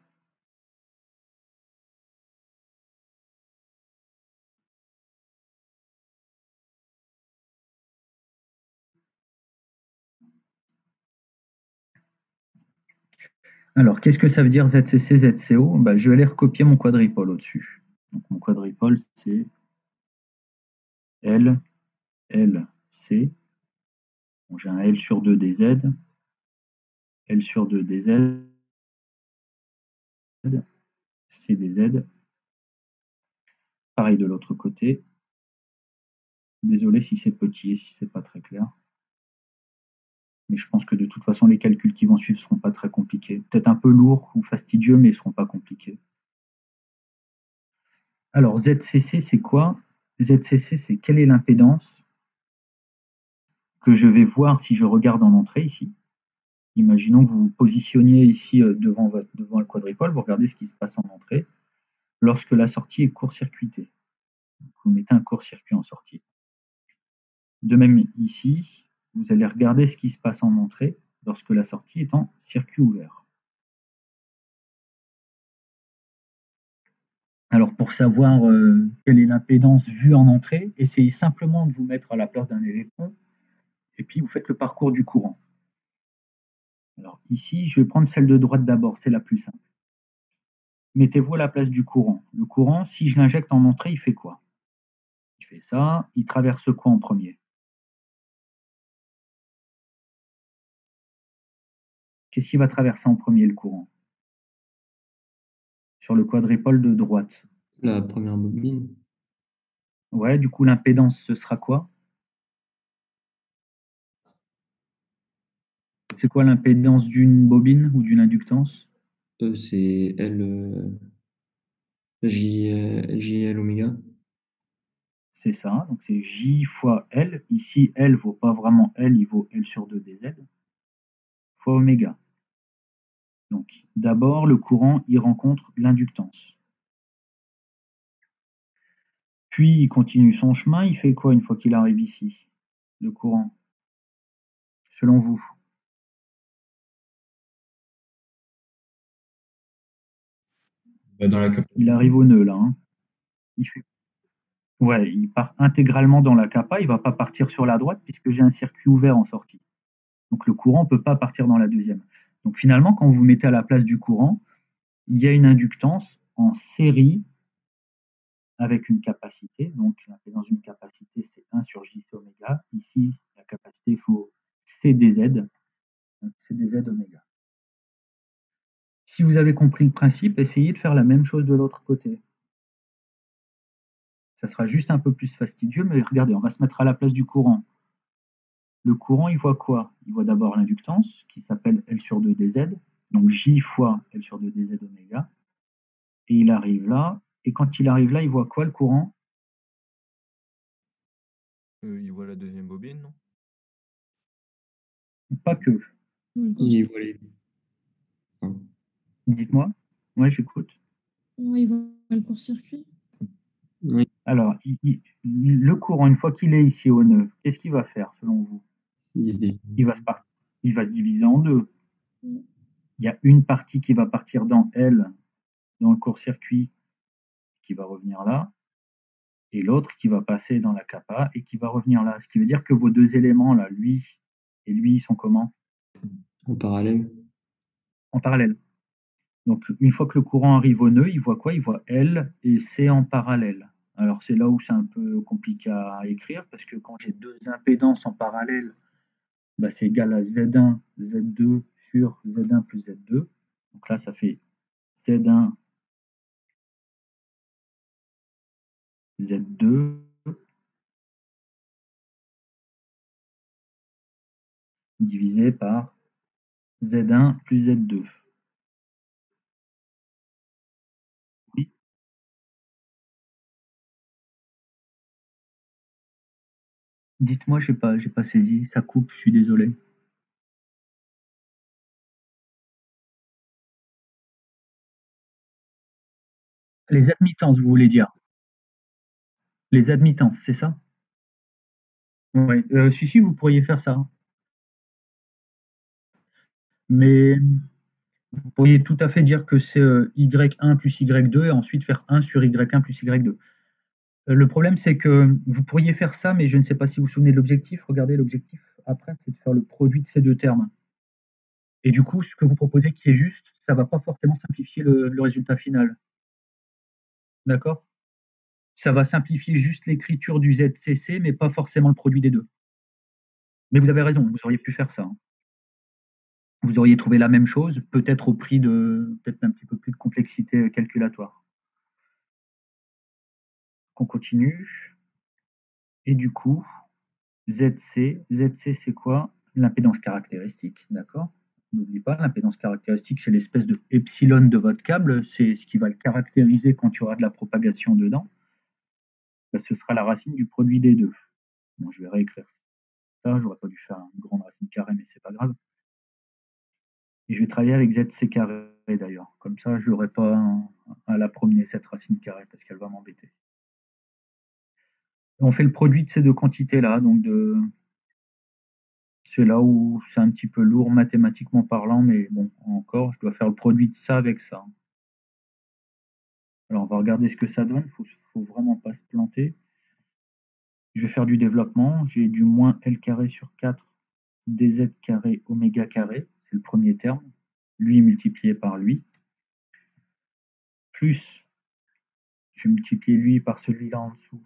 Alors, qu'est-ce que ça veut dire ZCC, ZCO? Je vais aller recopier mon quadripôle au-dessus. Donc, mon quadripôle, c'est L, L, C. Bon, j'ai un L sur 2 dz, L sur 2 dz, C dz. Pareil de l'autre côté. Désolé si c'est petit et si c'est pas très clair. Mais je pense que de toute façon, les calculs qui vont suivre ne seront pas très compliqués. Peut-être un peu lourds ou fastidieux, mais ils ne seront pas compliqués. Alors, ZCC, c'est quoi? ZCC, c'est quelle est l'impédance que je vais voir si je regarde en entrée ici. Imaginons que vous vous positionniez ici devant le quadripole, vous regardez ce qui se passe en entrée. Lorsque la sortie est court-circuitée, vous mettez un court-circuit en sortie. De même ici, vous allez regarder ce qui se passe en entrée lorsque la sortie est en circuit ouvert. Alors pour savoir quelle est l'impédance vue en entrée, essayez simplement de vous mettre à la place d'un électron et puis vous faites le parcours du courant. Alors ici, je vais prendre celle de droite d'abord, c'est la plus simple. Mettez-vous à la place du courant. Le courant, si je l'injecte en entrée, il fait quoi? Il fait ça, il traverse quoi en premier? Qu'est-ce qui va traverser en premier le courant? Sur le quadripole de droite. La première bobine. Ouais, du coup, l'impédance, ce sera quoi? C'est quoi l'impédance d'une bobine ou d'une inductance? C'est L, JL oméga. C'est ça, donc c'est J fois L. Ici, L ne vaut pas vraiment L, il vaut L sur 2 dz fois oméga. Donc, d'abord, le courant, il rencontre l'inductance. Puis, il continue son chemin, il fait quoi une fois qu'il arrive ici? Le courant, selon vous? Dans la capacité. Il arrive au nœud, là. Hein. Ouais, il part intégralement dans la capa, il ne va pas partir sur la droite puisque j'ai un circuit ouvert en sortie. Donc, le courant ne peut pas partir dans la deuxième. Donc, finalement, quand vous vous mettez à la place du courant, il y a une inductance en série avec une capacité. Donc, l'impédance d'une capacité, c'est 1 sur J oméga. Ici, la capacité, il faut C dz. Donc, C dz oméga. Si vous avez compris le principe, essayez de faire la même chose de l'autre côté. Ça sera juste un peu plus fastidieux, mais regardez, on va se mettre à la place du courant. Le courant, il voit quoi? Il voit d'abord l'inductance, qui s'appelle L sur 2 dz, donc J fois L sur 2 dz oméga. Et il arrive là, et quand il arrive là, il voit quoi le courant? Il voit la deuxième bobine, non? Pas que. Il voit les... Dites-moi. Ouais, j'écoute. Il voit le court-circuit. Oui. Alors, le courant, une fois qu'il est ici au nœud, qu'est-ce qu'il va faire selon vous? Il va se diviser en deux. Il y a une partie qui va partir dans L, dans le court-circuit, qui va revenir là, et l'autre qui va passer dans la capa et qui va revenir là. Ce qui veut dire que vos deux éléments, là, lui et lui, ils sont comment? En parallèle. En parallèle. Donc, une fois que le courant arrive au nœud, il voit quoi? Il voit L et C en parallèle. Alors, c'est là où c'est un peu compliqué à écrire, parce que quand j'ai deux impédances en parallèle, bah, c'est égal à Z1, Z2 sur Z1 plus Z2. Donc là, ça fait Z1, Z2 divisé par Z1 plus Z2. Oui. Dites-moi, j'ai pas saisi, ça coupe, je suis désolé. Les admittances, vous voulez dire? Les admittances, c'est ça? Oui, si, vous pourriez faire ça. Mais vous pourriez tout à fait dire que c'est Y1 plus Y2 et ensuite faire 1 sur Y1 plus Y2. Le problème, c'est que vous pourriez faire ça, mais je ne sais pas si vous vous souvenez de l'objectif. Regardez, l'objectif, après, c'est de faire le produit de ces deux termes. Et du coup, ce que vous proposez qui est juste, ça ne va pas forcément simplifier le résultat final. D'accord? Ça va simplifier juste l'écriture du ZCC, mais pas forcément le produit des deux. Mais vous avez raison, vous auriez pu faire ça. Hein. Vous auriez trouvé la même chose, peut-être au prix de peut-être un petit peu plus de complexité calculatoire. qu'on continue. Et du coup, ZC c'est quoi? L'impédance caractéristique, d'accord? N'oublie pas, l'impédance caractéristique, c'est l'espèce de epsilon de votre câble, c'est ce qui va le caractériser quand il y aura de la propagation dedans. Ben, ce sera la racine du produit des deux. Bon, je vais réécrire ça, j'aurais pas dû faire une grande racine carrée, mais c'est pas grave. Et je vais travailler avec ZC carré d'ailleurs, comme ça je n'aurai pas à la promener cette racine carrée parce qu'elle va m'embêter. On fait le produit de ces deux quantités-là, donc c'est là où c'est un petit peu lourd mathématiquement parlant, mais bon, encore, je dois faire le produit de ça avec ça. Alors, on va regarder ce que ça donne, faut vraiment pas se planter. Je vais faire du développement, j'ai du moins L carré sur 4 dz carré oméga carré, c'est le premier terme, lui multiplié par lui, plus, je vais multiplier lui par celui-là en dessous,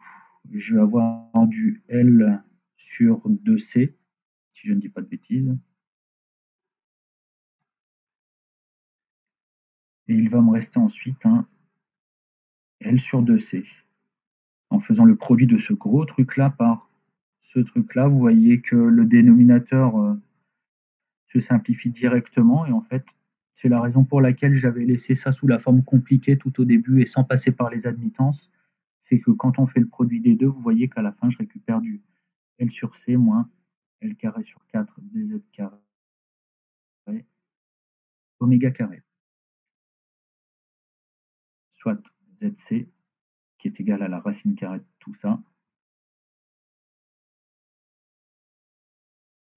je vais avoir du L sur 2C, si je ne dis pas de bêtises. Et il va me rester ensuite un L sur 2C. En faisant le produit de ce gros truc-là par ce truc-là, vous voyez que le dénominateur se simplifie directement. Et en fait, c'est la raison pour laquelle j'avais laissé ça sous la forme compliquée tout au début et sans passer par les admittances. C'est que quand on fait le produit des deux, vous voyez qu'à la fin, je récupère du L sur C moins L carré sur 4 dz carré oméga carré. Soit ZC, qui est égal à la racine carrée de tout ça,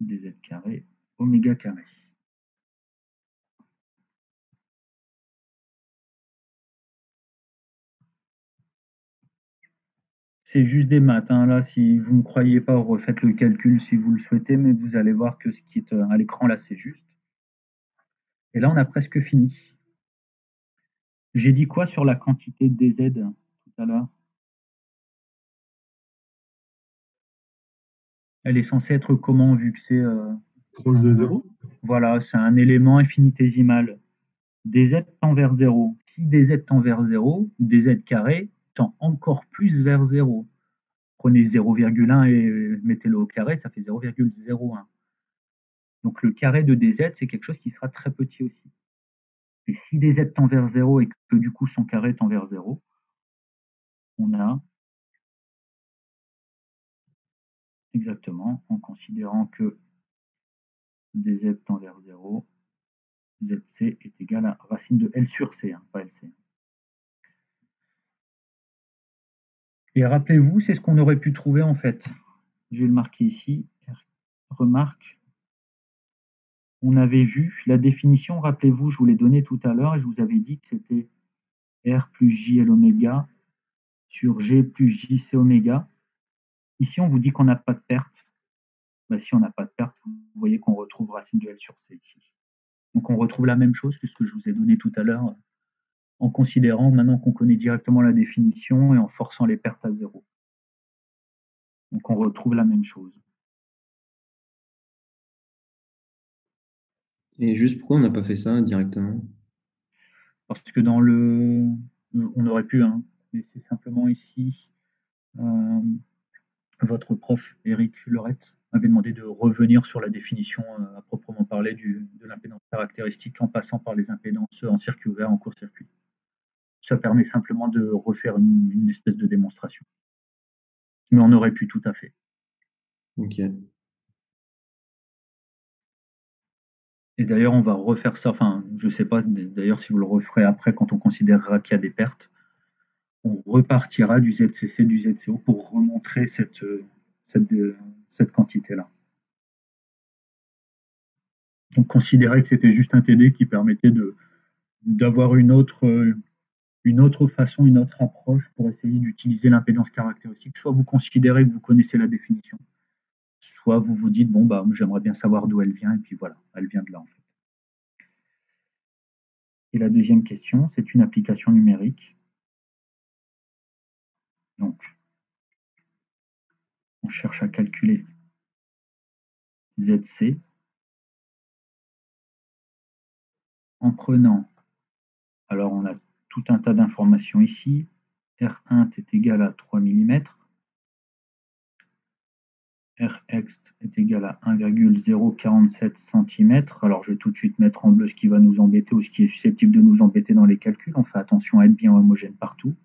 dz carré oméga carré. C'est juste des maths, hein. Là, si vous ne croyez pas, refaites le calcul si vous le souhaitez, mais vous allez voir que ce qui est à l'écran, là, c'est juste. Et là, on a presque fini. J'ai dit quoi sur la quantité de dz tout à l'heure? Elle est censée être comment, vu que c'est... Proche de 0. Voilà, c'est un élément infinitésimal. dz tend vers 0. Si dz tend vers 0, dz carré tend encore plus vers 0. Prenez 0,1 et mettez-le au carré, ça fait 0,01. Donc le carré de dz, c'est quelque chose qui sera très petit aussi. Et si dz tend vers 0 et que du coup son carré tend vers 0, on a exactement, en considérant que dz tend vers 0, zc est égal à racine de L sur C, pas LC. Et rappelez-vous, c'est ce qu'on aurait pu trouver en fait. Je vais le marquer ici. Remarque. On avait vu la définition, rappelez-vous, je vous l'ai donnée tout à l'heure et je vous avais dit que c'était R plus JL oméga sur G plus JC oméga. Ici, on vous dit qu'on n'a pas de perte. Ben, si on n'a pas de perte, vous voyez qu'on retrouve racine de L sur C ici. Donc on retrouve la même chose que ce que je vous ai donné tout à l'heure, en considérant maintenant qu'on connaît directement la définition et en forçant les pertes à 0. Donc on retrouve la même chose. Et juste pourquoi on n'a pas fait ça directement? Parce que dans le... On aurait pu, hein, mais c'est simplement ici... votre prof, Eric Lorette, avait demandé de revenir sur la définition à proprement parler de l'impédance caractéristique en passant par les impédances en circuit ouvert, en court-circuit. Ça permet simplement de refaire une espèce de démonstration. Mais on aurait pu tout à fait. Ok. Et d'ailleurs, on va refaire ça, enfin, je ne sais pas, d'ailleurs, si vous le referez après, quand on considérera qu'il y a des pertes, on repartira du ZCC, du ZCO pour remontrer cette quantité-là. Donc, considérer que c'était juste un TD qui permettait d'avoir une autre façon, une autre approche pour essayer d'utiliser l'impédance caractéristique. Soit vous considérez que vous connaissez la définition, soit vous vous dites, bon, bah, j'aimerais bien savoir d'où elle vient, et puis voilà, elle vient de là, en fait. Et la deuxième question, c'est une application numérique. Donc, on cherche à calculer ZC en prenant, alors on a tout un tas d'informations ici, R1 est égal à 3 mm. Rxt est égal à 1,047 cm. Alors, je vais tout de suite mettre en bleu ce qui va nous embêter ou ce qui est susceptible de nous embêter dans les calculs. On fait attention à être bien homogène partout.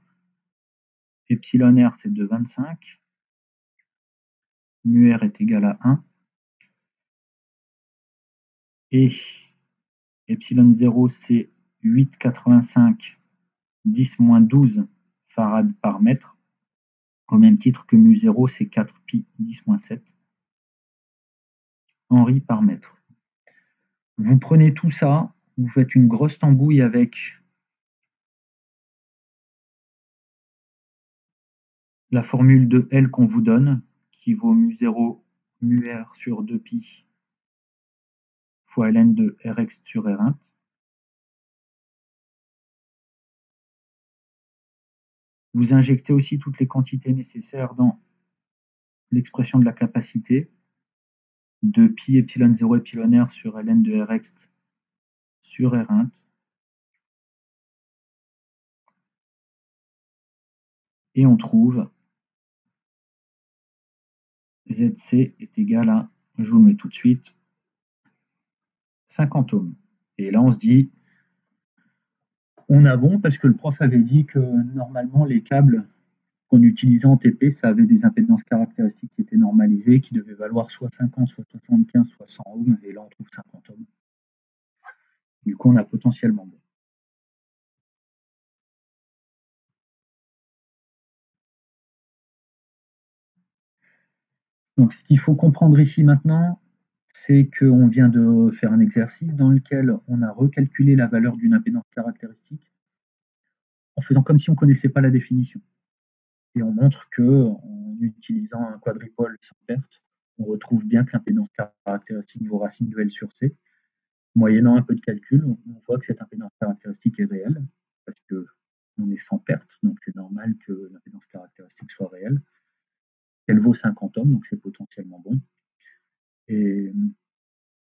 Epsilon R, c'est de 25. Mu R est égal à 1. Et epsilon 0, c'est 8,85 10-12 farad par mètre, au même titre que mu 0, c'est 4 pi 10-7 Henri par mètre. Vous prenez tout ça, vous faites une grosse tambouille avec la formule de L qu'on vous donne, qui vaut mu 0 mu R sur 2 pi fois ln de Rx sur R1. Vous injectez aussi toutes les quantités nécessaires dans l'expression de la capacité de pi epsilon 0 epsilon R sur ln de Rx sur R1. Et on trouve Zc est égal à, je vous le mets tout de suite, 50 ohms. Et là, on se dit, on a bon parce que le prof avait dit que normalement, les câbles qu'on utilisait en TP, ça avait des impédances caractéristiques qui étaient normalisées, qui devaient valoir soit 50, soit 75, soit 100 ohms. Et là, on trouve 50 ohms. Du coup, on a potentiellement bon. Donc, ce qu'il faut comprendre ici maintenant, c'est qu'on vient de faire un exercice dans lequel on a recalculé la valeur d'une impédance caractéristique en faisant comme si on ne connaissait pas la définition. Et on montre qu'en utilisant un quadrupole sans perte, on retrouve bien que l'impédance caractéristique vaut racine de L sur C. Moyennant un peu de calcul, on voit que cette impédance caractéristique est réelle, parce qu'on est sans perte, donc c'est normal que l'impédance caractéristique soit réelle. Elle vaut 50 ohms, donc c'est potentiellement bon. Et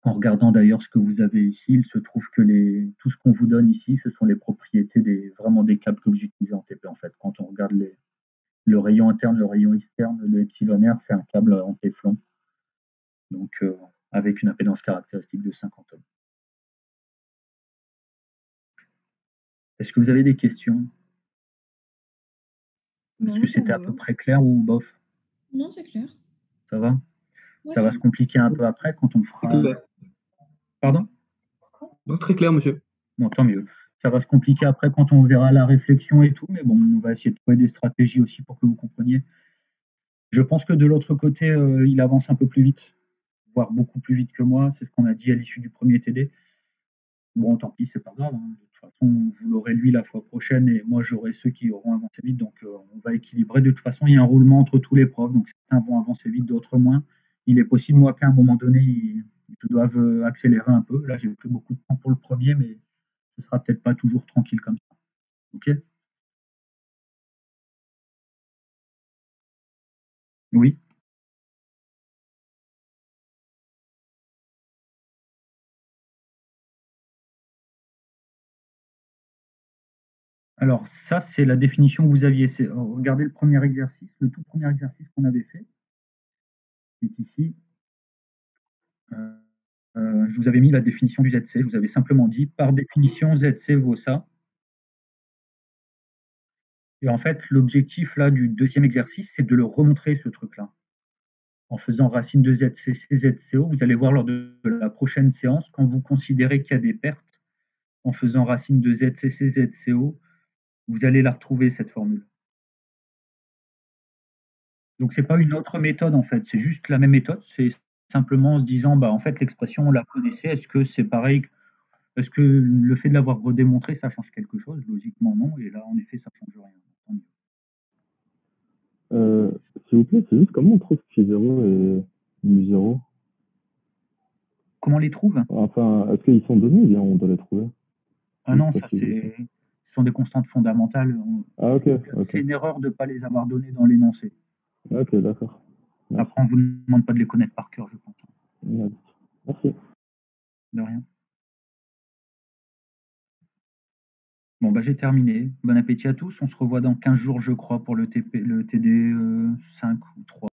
en regardant d'ailleurs ce que vous avez ici, il se trouve que tout ce qu'on vous donne ici, ce sont les propriétés vraiment des câbles que vous utilisez en TP. En fait, quand on regarde le rayon interne, le rayon externe, le epsilon R, c'est un câble en téflon, donc avec une impédance caractéristique de 50 ohms. Est-ce que vous avez des questions? Est-ce que c'était à peu près clair ou bof? Non, c'est clair. Ça va? Ouais, Ça va se compliquer un peu après quand on fera... Pardon? Non, très clair, monsieur. Bon, tant mieux. Ça va se compliquer après quand on verra la réflexion et tout, mais bon, on va essayer de trouver des stratégies aussi pour que vous compreniez. Je pense que de l'autre côté, il avance un peu plus vite, voire beaucoup plus vite que moi. C'est ce qu'on a dit à l'issue du premier TD. Bon, tant pis, c'est pas grave. Hein. De toute façon, vous l'aurez lui la fois prochaine et moi j'aurai ceux qui auront avancé vite. Donc on va équilibrer. De toute façon, il y a un roulement entre tous les profs. Donc certains vont avancer vite, d'autres moins. Il est possible, moi, qu'à un moment donné, je doive accélérer un peu. Là, j'ai pris beaucoup de temps pour le premier, mais ce sera peut-être pas toujours tranquille comme ça. OK? Oui. Alors ça, c'est la définition que vous aviez. Regardez le premier exercice, le tout premier exercice qu'on avait fait, qui est ici. Je vous avais mis la définition du ZC. Je vous avais simplement dit, par définition, ZC vaut ça. Et en fait, l'objectif là du deuxième exercice, c'est de le remontrer, ce truc-là. En faisant racine de ZC, ZCO, vous allez voir lors de la prochaine séance, quand vous considérez qu'il y a des pertes, en faisant racine de ZCC, ZCO, vous allez la retrouver, cette formule. Donc, ce n'est pas une autre méthode, en fait. C'est juste la même méthode. C'est simplement en se disant, bah, en fait, l'expression, on la connaissait. Est-ce que c'est pareil? Est-ce que le fait de l'avoir redémontré, ça change quelque chose? Logiquement, non. Et là, en effet, ça ne change rien. S'il vous plaît, c'est juste comment on trouve phi 0 et mu 0? Comment on les trouve? Enfin, est-ce qu'ils sont donnés ou bien on doit les trouver? Ah non, ça ce sont des constantes fondamentales. Ah ok. C'est une erreur de ne pas les avoir données dans l'énoncé. Ok, d'accord. Après, on ne vous demande pas de les connaître par cœur, je pense. Merci. De rien. Bon, bah, j'ai terminé. Bon appétit à tous. On se revoit dans 15 jours, je crois, pour le TD 5 ou 3.